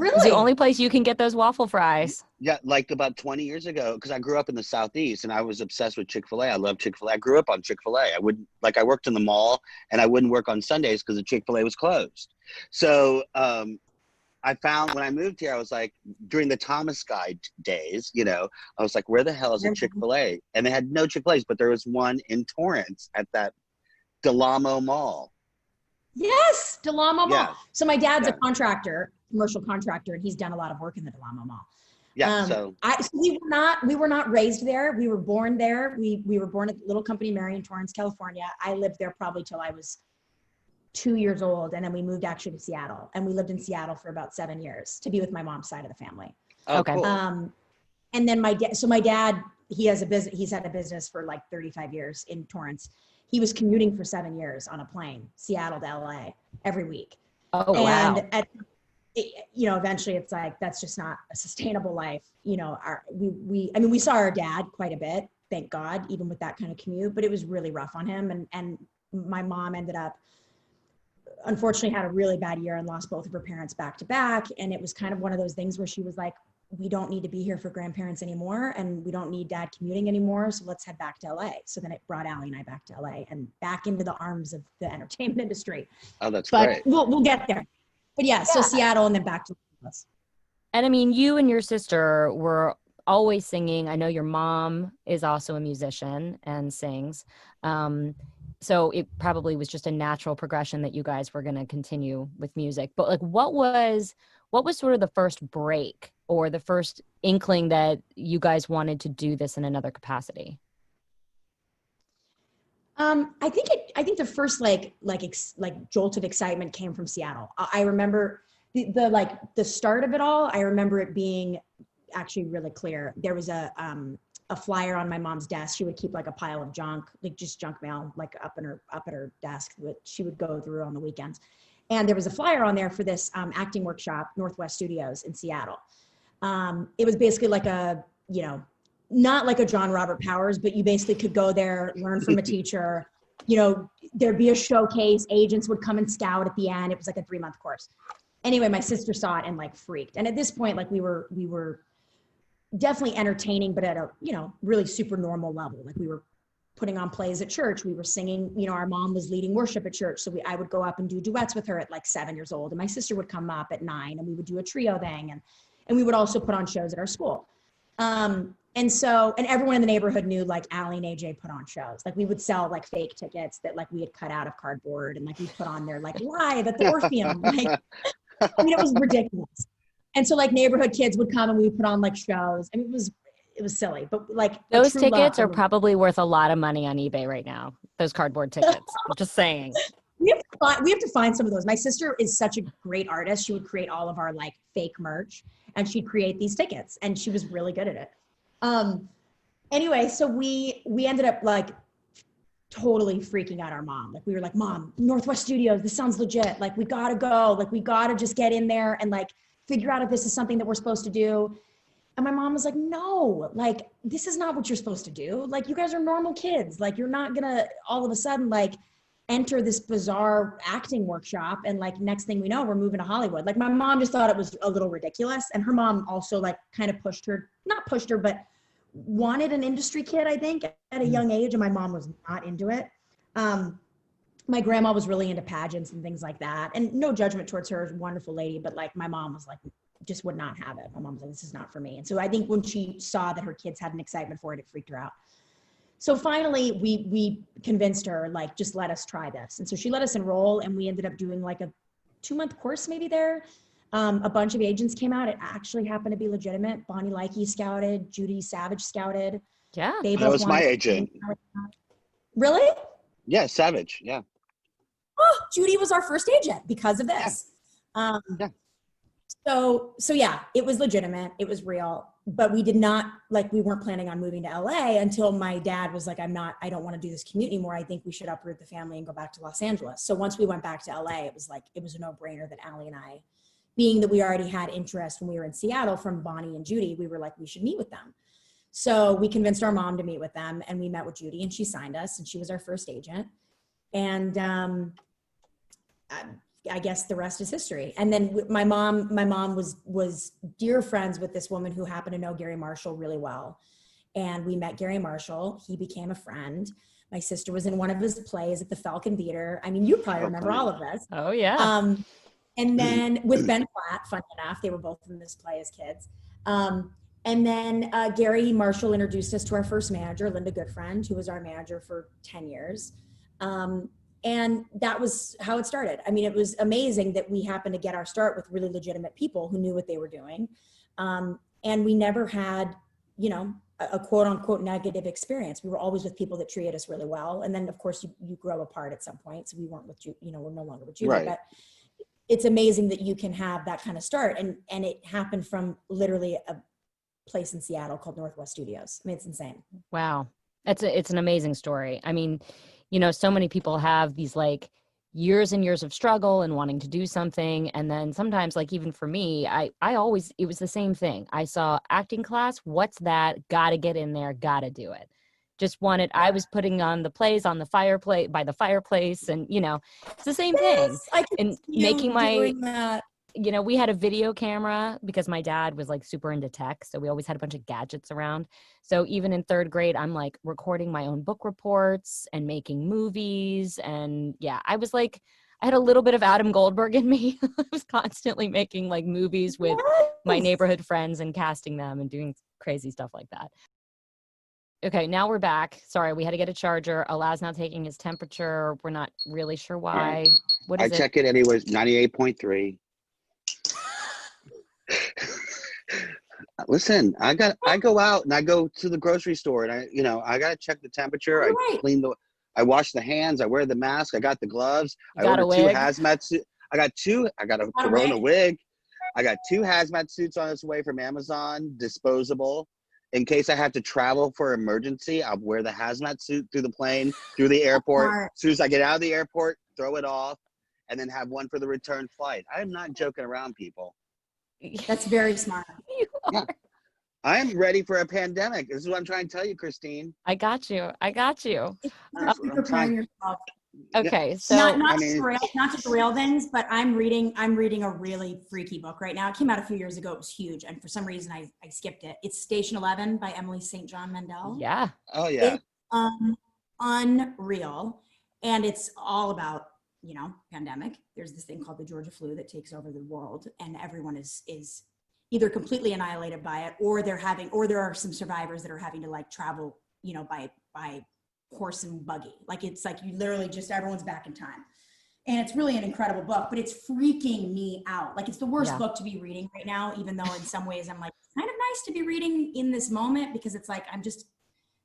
It's the Really? only place you can get those waffle fries. Yeah, like about 20 years ago, because I grew up in the Southeast and I was obsessed with Chick-fil-A. I love Chick-fil-A. I grew up on Chick-fil-A. I worked in the mall and I wouldn't work on Sundays because the Chick-fil-A was closed. So I found when I moved here, I was like, during the Thomas Guide days, I was like, where the hell is a Chick-fil-A? And they had no Chick-fil-A's, but there was one in Torrance at that Delamo Mall. Yes, Delamo Yeah. Mall. So my dad's a Yeah. contractor, commercial contractor, and he's done a lot of work in the Delamo Mall. Yeah. So we were not raised there. We were born there. We were born at a little company, Mary in Torrance, California. I lived there probably till I was 2 years old, and then we moved actually to Seattle, and we lived in Seattle for about 7 years to be with my mom's side of the family. Oh, Okay. cool. And then my dad, he has a business. He's had a business for like 35 years in Torrance. He was commuting for 7 years on a plane, Seattle to LA every week. Oh, wow. And eventually it's like, that's just not a sustainable life. We saw our dad quite a bit, thank God, even with that kind of commute, but it was really rough on him. And my mom ended up, unfortunately, had a really bad year and lost both of her parents back to back. And it was kind of one of those things where she was like, we don't need to be here for grandparents anymore, and we don't need dad commuting anymore, so let's head back to LA. So then it brought Aly and I back to LA and back into the arms of the entertainment industry. Oh, that's But great. we'll get there. But yeah, so Seattle and then back to us. And I mean, you and your sister were always singing. I know your mom is also a musician and sings. So it probably was just a natural progression that you guys were going to continue with music. But like, what was sort of the first break or the first inkling that you guys wanted to do this in another capacity? I think the first like jolt of excitement came from Seattle. I remember the start of it all. I remember it being actually really clear. There was a flyer on my mom's desk. She would keep like a pile of junk, like just junk mail, like up at her desk that she would go through on the weekends. And there was a flyer on there for this acting workshop, Northwest Studios in Seattle. It was basically like not like a John Robert Powers, but you basically could go there, learn from a teacher. There'd be a showcase. Agents would come and scout at the end. It was like a 3-month course. Anyway, my sister saw it and like freaked. And at this point, like we were definitely entertaining, but at a really super normal level. Like we were putting on plays at church. We were singing. Our mom was leading worship at church, so I would go up and do duets with her at like 7 years old, and my sister would come up at 9, and we would do a trio thing, and we would also put on shows at our school. And everyone in the neighborhood knew like Aly and AJ put on shows. Like we would sell like fake tickets that like we had cut out of cardboard, and like we put on there like live at the Orpheum. Like, it was ridiculous. And so like neighborhood kids would come and we would put on like shows. I mean, it was silly, but like those tickets are probably worth a lot of money on eBay right now. Those cardboard tickets. I'm just saying. We have to find some of those. My sister is such a great artist. She would create all of our like fake merch, and she'd create these tickets, and she was really good at it. Anyway, so we ended up like totally freaking out our mom. Like we were like, Mom, Northwest Studios, this sounds legit. Like we gotta go. Like we gotta just get in there and like figure out if this is something that we're supposed to do. And my mom was like, no, like this is not what you're supposed to do. Like you guys are normal kids. Like you're not gonna all of a sudden like enter this bizarre acting workshop, and like next thing we know, we're moving to Hollywood. Like my mom just thought it was a little ridiculous, and her mom also like kind of not pushed her, but wanted an industry kid, I think, at a young age, and my mom was not into it. My grandma was really into pageants and things like that, and no judgment towards her, wonderful lady, but like my mom was like, just would not have it. My mom was like, this is not for me. And so I think when she saw that her kids had an excitement for it, it freaked her out. So finally we convinced her, like, just let us try this. And so she let us enroll, and we ended up doing like a 2-month course maybe there. A bunch of agents came out. It actually happened to be legitimate. Bonnie Likey scouted, Judy Savage scouted. Yeah. That was my agent. Really? Yeah, Savage. Yeah. Oh, Judy was our first agent because of this. Yeah. So yeah, it was legitimate. It was real, but we weren't planning on moving to LA until my dad was like, I don't want to do this commute anymore. I think we should uproot the family and go back to Los Angeles. So once we went back to LA, it was a no-brainer that Aly and I, being that we already had interest when we were in Seattle from Bonnie and Judy, we were like, we should meet with them. So we convinced our mom to meet with them, and we met with Judy, and she signed us, and she was our first agent. And I guess the rest is history. And then my mom was dear friends with this woman who happened to know Gary Marshall really well. And we met Gary Marshall. He became a friend. My sister was in one of his plays at the Falcon Theater. I mean, you probably remember all of this. Oh, yeah. And then with Ben Platt, funny enough, they were both in this play as kids. And then Gary Marshall introduced us to our first manager, Linda Goodfriend, who was our manager for 10 years. And that was how it started. I mean, it was amazing that we happened to get our start with really legitimate people who knew what they were doing. And we never had, you know, a quote unquote negative experience. We were always with people that treated us really well. And then of course you grow apart at some point. So we weren't with you, we're no longer with Julie, Right. But it's amazing that you can have that kind of start. And it happened from literally a place in Seattle called Northwest Studios. I mean, it's insane. Wow. It's an amazing story. I mean, so many people have these like years and years of struggle and wanting to do something. And then sometimes, like even for me, I always, it was the same thing. I saw acting class. What's that? Gotta get in there. Gotta do it. Just wanted, I was putting on the plays on the fireplace, by the fireplace. And, it's the same thing. And making my, we had a video camera because my dad was like super into tech. So we always had a bunch of gadgets around. So even in third grade, I'm like recording my own book reports and making movies. And yeah, I was like, I had a little bit of Adam Goldberg in me. I was constantly making like movies with my neighborhood friends and casting them and doing crazy stuff like that. Okay, now we're back. Sorry, we had to get a charger. Alaa's now taking his temperature. We're not really sure why. Right. What is I check it anyways, 98.3. Listen, I go out and I go to the grocery store and I got to check the temperature. I wash the hands. I wear the mask. I got the gloves. I ordered 2 hazmat suits. I got a Corona wig. I got 2 hazmat suits on its way from Amazon, disposable. In case I have to travel for emergency, I'll wear the hazmat suit through the plane, through the airport. As soon as I get out of the airport, throw it off, and then have one for the return flight. I'm not joking around, people. That's very smart. Yeah. I am ready for a pandemic. This is what I'm trying to tell you, Christine. I got you. Preparing yourself. Okay, so not to derail things, but I'm reading a really freaky book right now. It came out a few years ago. It was huge, and for some reason I skipped it. It's Station 11 by Emily St. John Mandel. Yeah. Oh yeah. It's unreal, and it's all about pandemic. There's this thing called the Georgia flu that takes over the world, and everyone is either completely annihilated by it, or there are some survivors that are having to like travel, by horse and buggy. Like it's like you literally just everyone's back in time. And it's really an incredible book, but it's freaking me out. Like it's the worst book to be reading right now, even though in some ways I'm like, it's kind of nice to be reading in this moment because it's like I'm just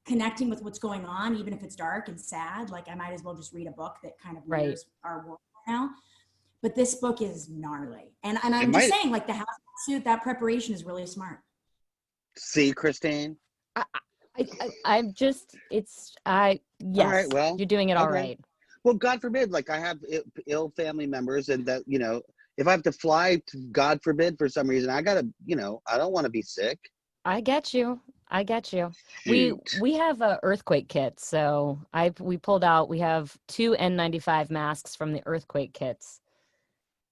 connecting with what's going on, even if it's dark and sad. Like I might as well just read a book that kind of mirrors our world right now. But this book is gnarly. And I'm just saying, like the hazmat suit, that preparation is really smart. See, Christine? Yes, all right, well, you're doing it all right. Well, God forbid, like I have ill family members and that, if I have to fly to, God forbid, for some reason, I gotta, I don't want to be sick. I get you. Shoot. We have earthquake kits. So we pulled out, we have 2 N95 masks from the earthquake kits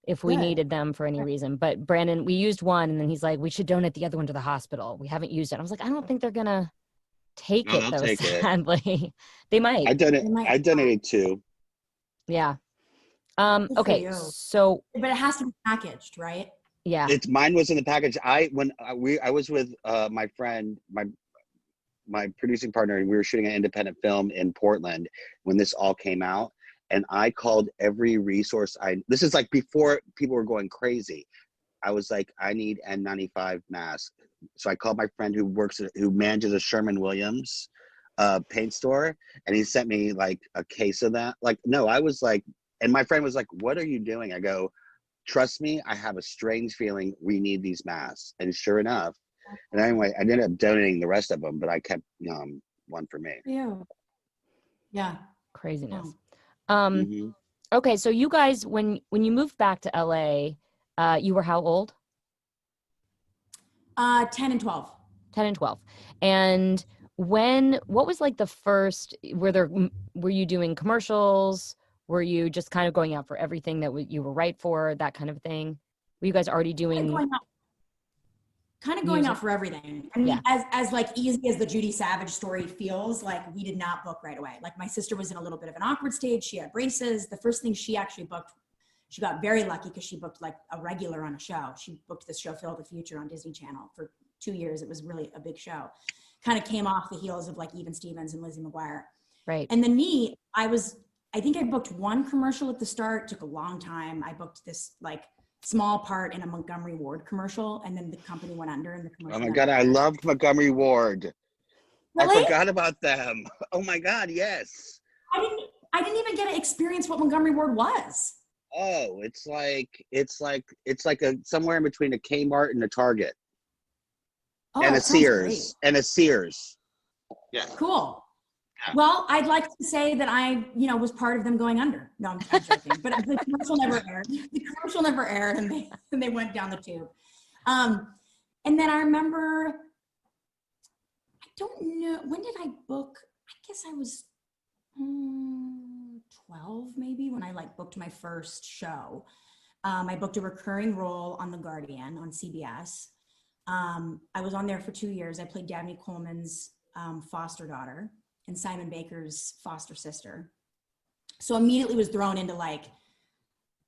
if we needed them for any reason. But Brandon, we used one and then he's like, we should donate the other one to the hospital. We haven't used it. I was like, I don't think they're going to take it though, sadly. They might. I donated 2. Yeah. Okay. So, but it has to be packaged, right? Yeah. Mine was in the package. I was with my friend, my producing partner, and we were shooting an independent film in Portland when this all came out. And I called every resource. This is like before people were going crazy. I was like, I need N95 masks. So I called my friend who manages a Sherman-Williams paint store, and he sent me like a case of that. Like, no, I was like, and my friend was like, what are you doing? I go, trust me, I have a strange feeling we need these masks. And sure enough, and anyway, I ended up donating the rest of them, but I kept one for me. Yeah. Craziness. Mm-hmm. Okay, so you guys, when you moved back to LA, you were how old? 10 and 12. 10 and 12. And what was like the first, were you doing commercials? Were you just kind of going out for everything that you were right for, that kind of thing? Were you guys already doing kind of going music? out for everything. I mean, as like easy as the Judy Savage story feels, like we did not book right away. Like my sister was in a little bit of an awkward stage. She had braces. The first thing she actually booked, she got very lucky because she booked like a regular on a show. She booked this show, Phil the Future, on Disney Channel for 2 years. It was really a big show. Kind of came off the heels of like Even Stevens and Lizzie McGuire. Right. And then me, I think I booked one commercial at the start. It took a long time. I booked this like small part in a Montgomery Ward commercial, and then the company went under and the commercial. Oh my God, I loved Montgomery Ward. Really? I forgot about them. Oh my God, yes. I didn't even get to experience what Montgomery Ward was. Oh, it's like a somewhere in between a Kmart and a Target. Oh, And a that sounds Sears. great. And a Sears. Yeah. Cool. Yeah. Well, I'd like to say that I, was part of them going under. No, I'm joking. But the commercial never aired. The commercial never aired, and they went down the tube. And then I remember, I don't know, when did I book? I guess I was 12 maybe when I like booked my first show. I booked a recurring role on The Guardian on CBS. I was on there for 2 years. I played Dabney Coleman's foster daughter and Simon Baker's foster sister. So immediately was thrown into like,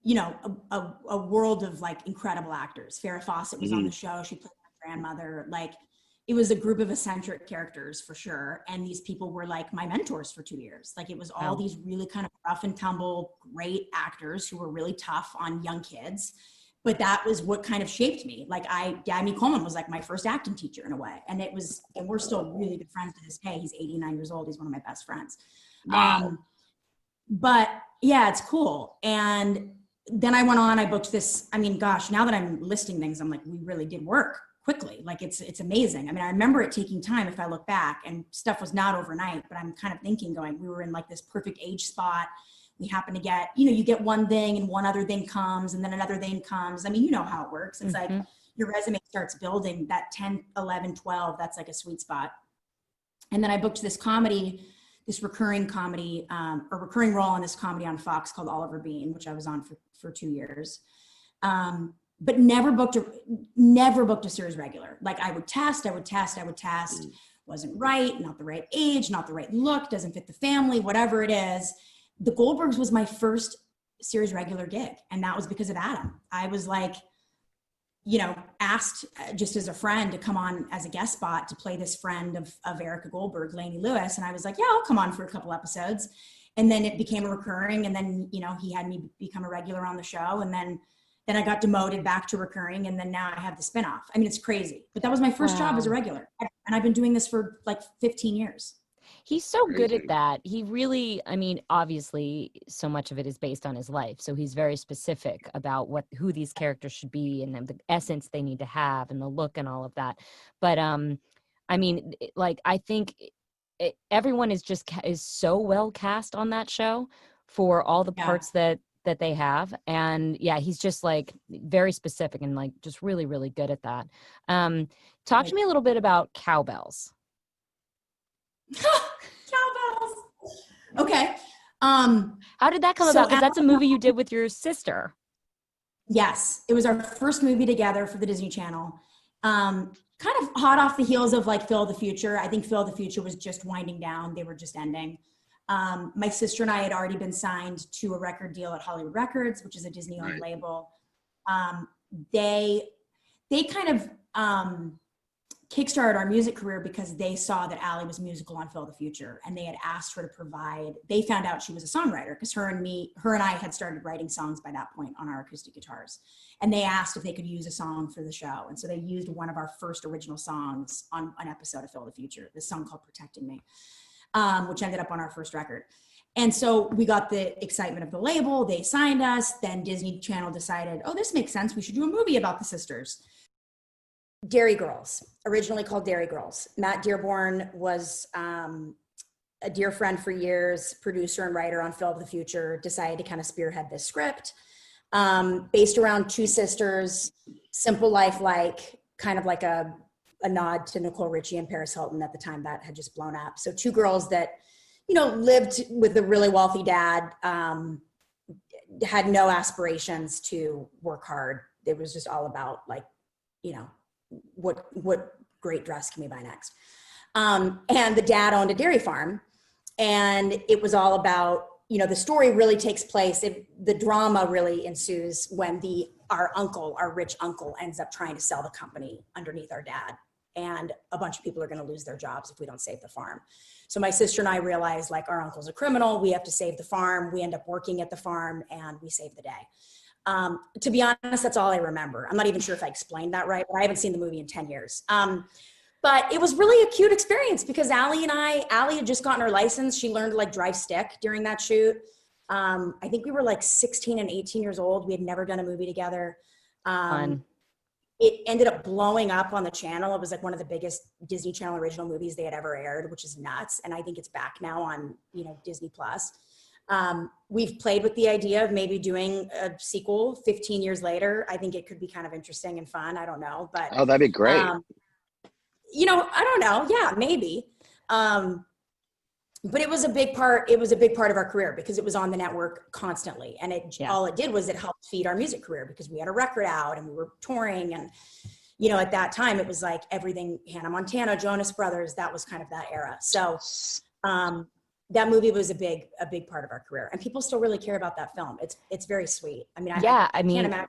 a world of like incredible actors. Farrah Fawcett was on the show. She played my grandmother. Like it was a group of eccentric characters for sure. And these people were like my mentors for 2 years. Like it was all these really kind of rough and tumble, great actors who were really tough on young kids. But that was what kind of shaped me. Like Dabney Coleman was like my first acting teacher in a way. And we're still really good friends to this day. He's 89 years old. He's one of my best friends. Wow. But yeah, it's cool. And then I went on, I booked this, I mean, gosh, now that I'm listing things, I'm like, we really did work quickly. Like it's amazing. I mean, I remember it taking time if I look back, and stuff was not overnight, but I'm kind of thinking we were in like this perfect age spot. We happen to get, you get one thing and one other thing comes and then another thing comes. I mean, you know how it works. It's like your resume starts building that 10, 11, 12, that's like a sweet spot. And then I booked this comedy, this recurring comedy, or recurring role in this comedy on Fox called Oliver Bean, which I was on for 2 years. But never booked a series regular. Like I would test, wasn't right, not the right age, not the right look, doesn't fit the family, whatever it is. The Goldbergs was my first series regular gig. And that was because of Adam. I was like, asked just as a friend to come on as a guest spot to play this friend of Erica Goldberg, Lainey Lewis. And I was like, yeah, I'll come on for a couple episodes. And then it became a recurring. And then, he had me become a regular on the show. And then I got demoted back to recurring. And then now I have the spinoff. I mean, it's crazy, but that was my first job as a regular. And I've been doing this for like 15 years. He's so good at that. He really, I mean, obviously so much of it is based on his life. So he's very specific about who these characters should be and the essence they need to have and the look and all of that. But I mean, like, I think everyone is so well cast on that show for all the parts that they have. And yeah, he's just like very specific and like just really, really good at that. Talk to me a little bit about Cowbells. Cowbells. Okay. How did that come about? Because that's a movie you did with your sister. Yes, it was our first movie together for the Disney Channel. Kind of hot off the heels of like Phil the Future. I think Phil the Future was just winding down. They were just ending. My sister and I had already been signed to a record deal at Hollywood Records, which is a Disney-owned label. They kind of kickstarted our music career because they saw that Aly was musical on Phil the Future, and they had asked her to provide. They found out she was a songwriter because her and I had started writing songs by that point on our acoustic guitars, and they asked if they could use a song for the show, and so they used one of our first original songs on an episode of Phil the Future, this song called "Protecting Me," which ended up on our first record. And so we got the excitement of the label. They signed us. Then Disney Channel decided, oh, this makes sense. We should do a movie about the sisters. Dairy Girls, originally called Dairy Girls. Matt Dearborn was a dear friend for years, producer and writer on Phil of the Future, decided to kind of spearhead this script. Based around two sisters, simple life, like kind of like a nod to Nicole Richie and Paris Hilton at the time that had just blown up. So two girls that, lived with a really wealthy dad, had no aspirations to work hard. It was just all about like, you know, what great dress can we buy next? And the dad owned a dairy farm, and it was all about, you know, the story really takes place. The drama really ensues when our rich uncle ends up trying to sell the company underneath our dad. And a bunch of people are going to lose their jobs if we don't save the farm. So my sister and I realized, like, our uncle's a criminal. We have to save the farm. We end up working at the farm, and we save the day. To be honest, that's all I remember. I'm not even sure if I explained that right, but I haven't seen the movie in 10 years. But it was really a cute experience because Aly had just gotten her license. She learned to like drive stick during that shoot. I think we were like 16 and 18 years old. We had never done a movie together. Fun. It ended up blowing up on the channel. It was like one of the biggest Disney Channel original movies they had ever aired, which is nuts. And I think it's back now on, you know, Disney Plus. We've played with the idea of maybe doing a sequel 15 years later. I think it could be kind of interesting and fun. I don't know, but Oh, that'd be great. You know, I don't know. Yeah, maybe. But it was a big part. It was a big part of our career because it was on the network constantly. And all it did was it helped feed our music career because we had a record out and we were touring. And, you know, at that time it was like everything, Hannah Montana, Jonas Brothers, that was kind of that era. So that movie was a big part of our career. And people still really care about that film. It's very sweet. I mean, I can't imagine.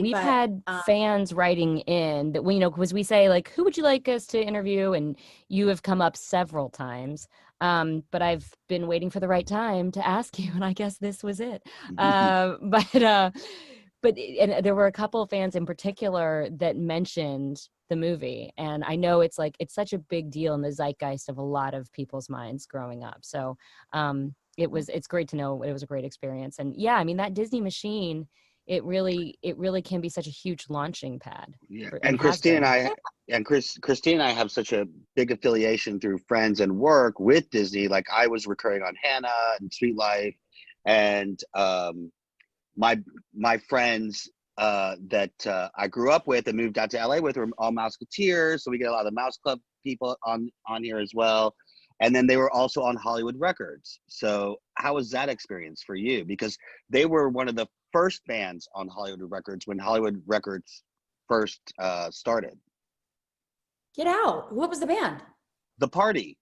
We've had fans writing in that, you know, because we say, like, who would you like us to interview? And you have come up several times. But I've been waiting for the right time to ask you, and I guess this was it. But there were a couple of fans in particular that mentioned the movie. And I know it's such a big deal in the zeitgeist of a lot of people's minds growing up. So it's great to know it was a great experience. And yeah, I mean, that Disney machine, it really can be such a huge launching pad. Yeah. And Christine and I have such a big affiliation through friends and work with Disney. Like, I was recurring on Hannah and Sweet Life, and my friends that I grew up with and moved out to LA with were all Mouseketeers, so we get a lot of the Mouse Club people on here as well. And then they were also on Hollywood Records. So how was that experience for you? Because they were one of the first bands on Hollywood Records when Hollywood Records first started. Get out. What was the band? The Party.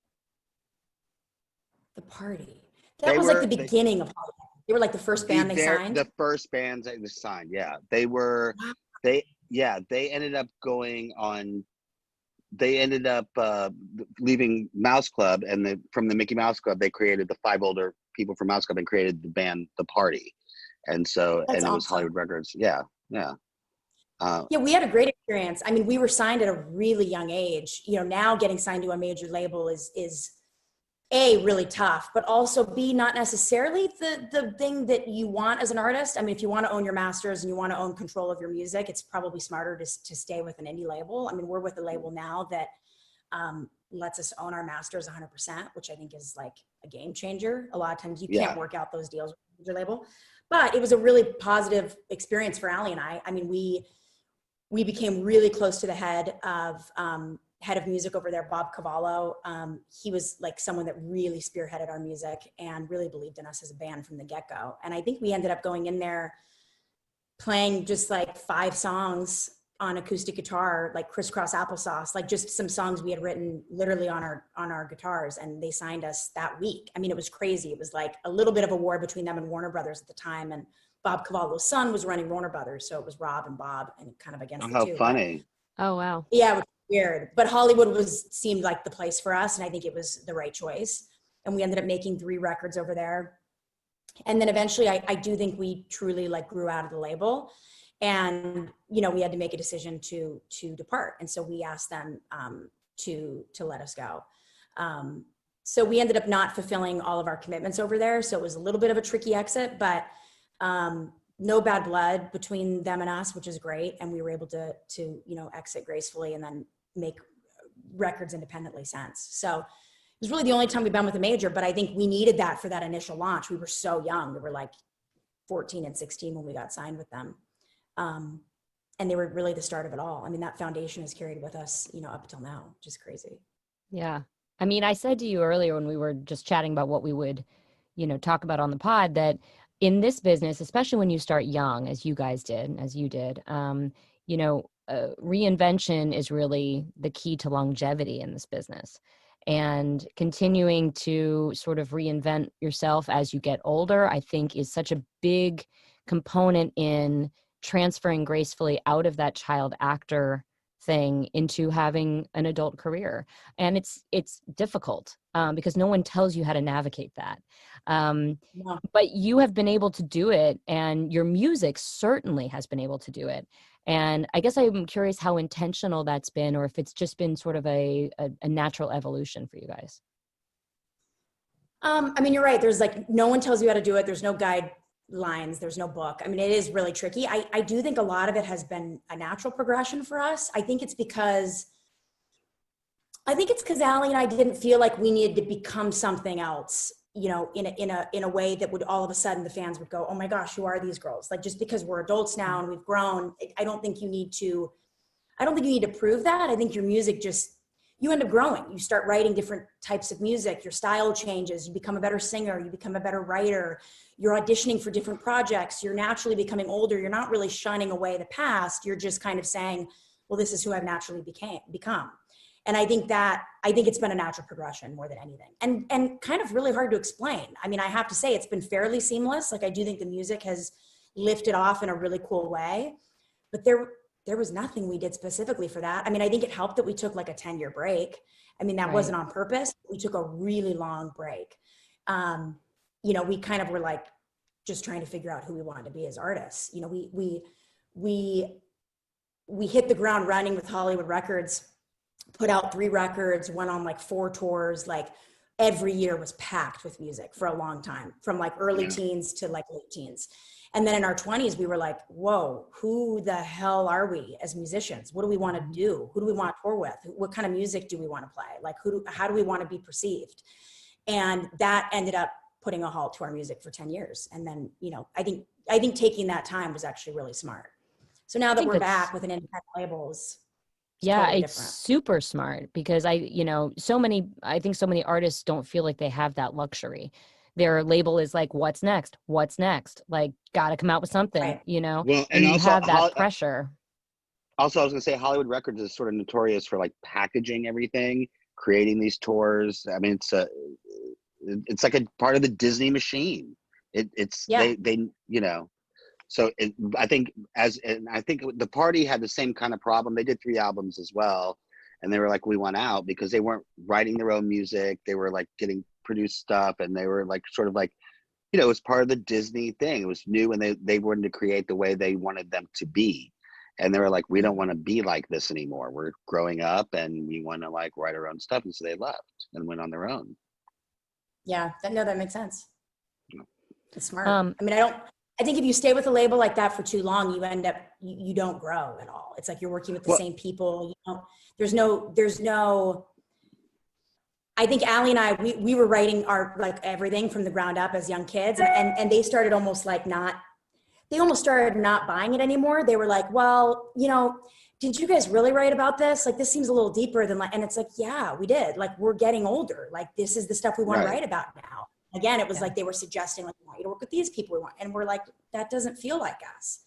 The Party. That was like the beginning of Hollywood. They were like the first band they signed? The first bands that they signed, yeah. They were, they ended up going on, they ended up leaving Mouse Club, and from the Mickey Mouse Club, they created the 5 older people from Mouse Club and created the band The Party. And so, That's it was awesome. Hollywood Records. Yeah. Yeah, we had a great experience. I mean, we were signed at a really young age. You know, now getting signed to a major label is A, really tough, but also B, not necessarily the thing that you want as an artist. I mean, if you want to own your masters and you want to own control of your music, it's probably smarter to stay with an indie label. I mean, we're with a label now that lets us own our masters 100%, which I think is like a game changer. A lot of times you can't work out those deals with a major label, but it was a really positive experience for Aly and I. I mean, we became really close to the head of music over there, Bob Cavallo. He was like someone that really spearheaded our music and really believed in us as a band from the get-go. And I think we ended up going in there playing just like 5 songs on acoustic guitar, like Crisscross Applesauce, like just some songs we had written literally on our guitars, and they signed us that week. I mean, it was crazy. It was like a little bit of a war between them and Warner Brothers at the time, and Bob Cavallo's son was running Warner Brothers, so it was Rob and Bob, and kind of against the two. How funny. Oh, wow. Yeah, it was weird. But Hollywood seemed like the place for us, and I think it was the right choice. And we ended up making 3 records over there. And then eventually I do think we truly like grew out of the label, and, you know, we had to make a decision to depart. And so we asked them to let us go. So we ended up not fulfilling all of our commitments over there. So it was a little bit of a tricky exit, but no bad blood between them and us, which is great. And we were able to you know, exit gracefully and then make records independently since. So it was really the only time we've been with a major, but I think we needed that for that initial launch. We were so young. We were like 14 and 16 when we got signed with them. And they were really the start of it all. I mean, that foundation is carried with us, you know, up until now, which is crazy. Yeah. I mean, I said to you earlier when we were just chatting about what we would, you know, talk about on the pod, that in this business, especially when you start young, as you guys did, as you did, reinvention is really the key to longevity in this business. And continuing to sort of reinvent yourself as you get older, I think is such a big component in transferring gracefully out of that child actor thing into having an adult career. And it's difficult because no one tells you how to navigate that. Yeah. But you have been able to do it, and your music certainly has been able to do it. And I guess I'm curious how intentional that's been, or if it's just been sort of a natural evolution for you guys. I mean, you're right. There's like, no one tells you how to do it. There's no guidelines. There's no book. I mean, it is really tricky. I do think a lot of it has been a natural progression for us. I think it's because Aly and I didn't feel like we needed to become something else, you know, in a way that would all of a sudden the fans would go, oh my gosh, who are these girls? Like, just because we're adults now and we've grown, I don't think you need to prove that. I think your music you end up growing. You start writing different types of music. Your style changes. You become a better singer. You become a better writer. You're auditioning for different projects. You're naturally becoming older. You're not really shunning away the past. You're just kind of saying, well, this is who I've naturally become. And I think it's been a natural progression more than anything, and kind of really hard to explain. I mean, I have to say it's been fairly seamless. Like, I do think the music has lifted off in a really cool way, but there was nothing we did specifically for that. I mean, I think it helped that we took like a 10-year break. I mean, that wasn't on purpose. We took a really long break. You know, we kind of were like just trying to figure out who we wanted to be as artists. You know, we hit the ground running with Hollywood Records, put out 3 records, went on like 4 tours. Like, every year was packed with music for a long time, from like early teens to like late teens. And then in our 20s, we were like, whoa, who the hell are we as musicians? What do we want to do? Who do we want to tour with? What kind of music do we want to play? Like, how do we want to be perceived? And that ended up putting a halt to our music for 10 years. And then, you know, I think taking that time was actually really smart. So now that we're back with an independent label, it's totally it's different. super smart, because I think so many artists don't feel like they have that luxury. Their label is like, what's next? What's next? Like, got to come out with something, Right. you know, Well, and you also, have that pressure. Also, I was going to say, Hollywood Records is sort of notorious for like packaging everything, creating these tours. I mean, it's like a part of the Disney machine. They you know. So I think the Party had the same kind of problem. They did 3 albums as well, and they were like, we want out, because they weren't writing their own music. They were like getting produced stuff, and they were like sort of like, you know, it was part of the Disney thing. It was new, and they wanted to create the way they wanted them to be. And they were like, we don't want to be like this anymore. We're growing up, and we want to like write our own stuff. And so they left and went on their own. Yeah, that makes sense. It's smart. I mean, I think if you stay with a label like that for too long, you end up, you don't grow at all. It's like you're working with the same people. You know, there's no, I think Aly and I, we were writing our, like, everything from the ground up as young kids, and they started almost like they almost started not buying it anymore. They were like, well, you know, did you guys really write about this? Like, this seems a little deeper than like, and it's like, yeah, we did. Like, we're getting older. Like, this is the stuff we want to write about now. Again, it was like they were suggesting, like, we want you to work with these people we want. And we're like, that doesn't feel like us.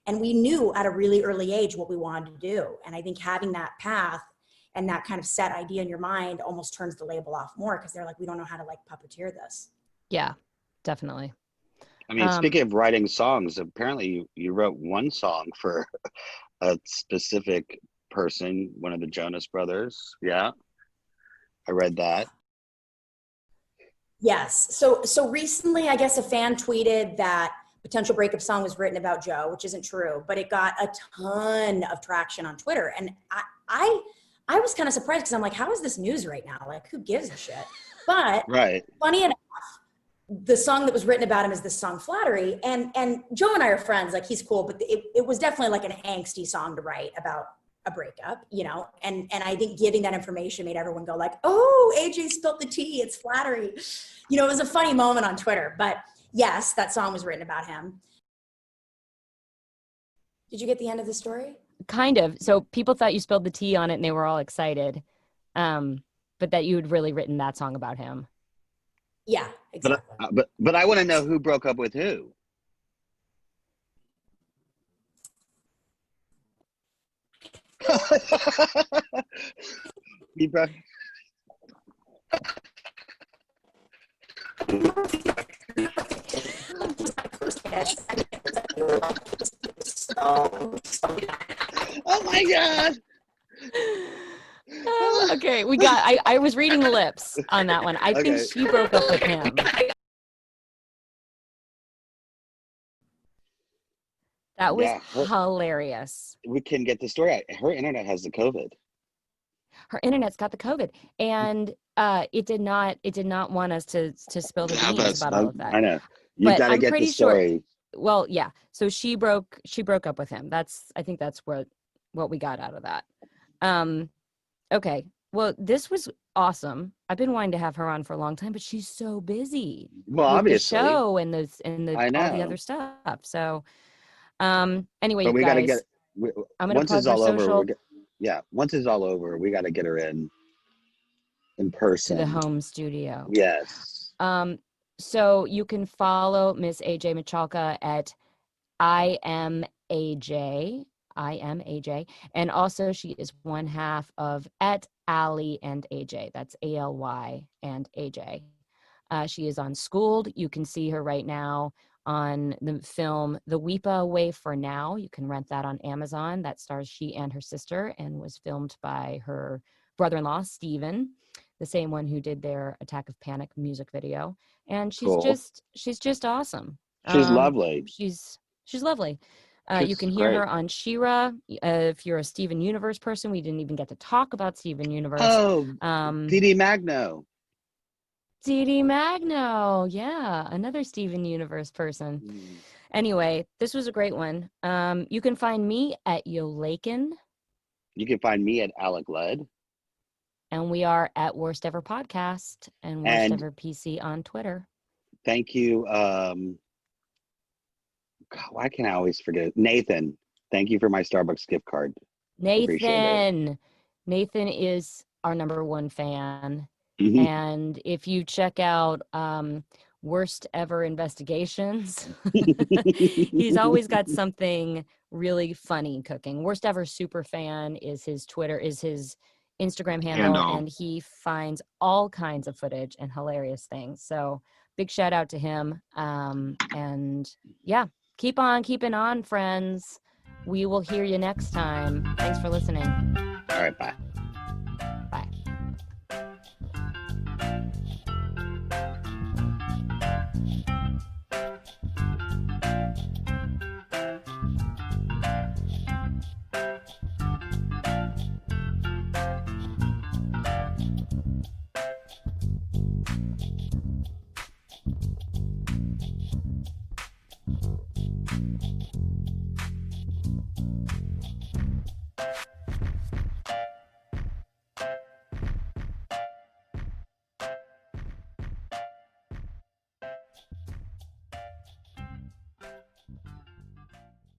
And we knew at a really early age what we wanted to do. And I think having that path and that kind of set idea in your mind almost turns the label off more, because they're like, we don't know how to like puppeteer this. Yeah, definitely. I mean, speaking of writing songs, apparently you wrote one song for a specific person, one of the Jonas brothers. Yeah, I read that. Yes. So recently, I guess a fan tweeted that potential breakup song was written about Joe, which isn't true, but it got a ton of traction on Twitter. And I was kind of surprised, because I'm like, how is this news right now? Like, who gives a shit? But funny enough, the song that was written about him is this song Flattery. And Joe and I are friends, like, he's cool, but it was definitely like an angsty song to write about a breakup, you know, and I think giving that information made everyone go like, oh, AJ spilled the tea, it's Flattery. You know, it was a funny moment on Twitter, but yes, that song was written about him. Did you get the end of the story? Kind of. So people thought you spilled the tea on it and they were all excited, but that you had really written that song about him. Yeah, exactly. But I want to know who broke up with who. You broke. Oh my god. Okay, we got. I was reading lips on that one. I think Okay. she broke up with him. That was Yeah, hilarious. we can get the story out. Her internet has the COVID. Her internet's got the COVID, and it did not want us to spill the beans about all of that. I know. You But got to I'm get the pretty sure. story. Well, yeah. So she broke up with him. I think that's what we got out of that. Okay. Well, this was awesome. I've been wanting to have her on for a long time, but she's so busy Well, with obviously. the show and I all the know. other stuff. So, anyway, But you we got to guys, get. I'm gonna Once plug it's her all over, social once it's all over, we got to get her in person. to the home studio. Yes. So you can follow Miss AJ Michalka at I am AJ. And also she is one half of at Aly and AJ. That's ALY and AJ. She is on Schooled. You can see her right now on the film The Weepa Away for Now. You can rent that on Amazon. That stars she and her sister and was filmed by her brother-in-law, Steven, the same one who did their Attack of Panic music video. And she's Cool. just awesome. She's lovely. She's lovely. She's You can hear great. her on She-Ra. If you're a Steven Universe person, we didn't even get to talk about Steven Universe. Oh, Didi Magno. Didi Magno. Yeah, another Steven Universe person. Anyway, this was a great one. You can find me at Yo Lakin. You can find me at Alec Led. And we are at Worst Ever Podcast and Worst Ever PC on Twitter. Thank you. God, why can I always forget it? Nathan, thank you for my Starbucks gift card. Nathan is our number one fan. Mm-hmm. And if you check out Worst Ever Investigations, he's always got something really funny cooking. Worst Ever Super Fan is his Instagram handle, and he finds all kinds of footage and hilarious things. So big shout out to him. And yeah, keep on keeping on, friends. We will hear you next time. Thanks for listening. All right, bye.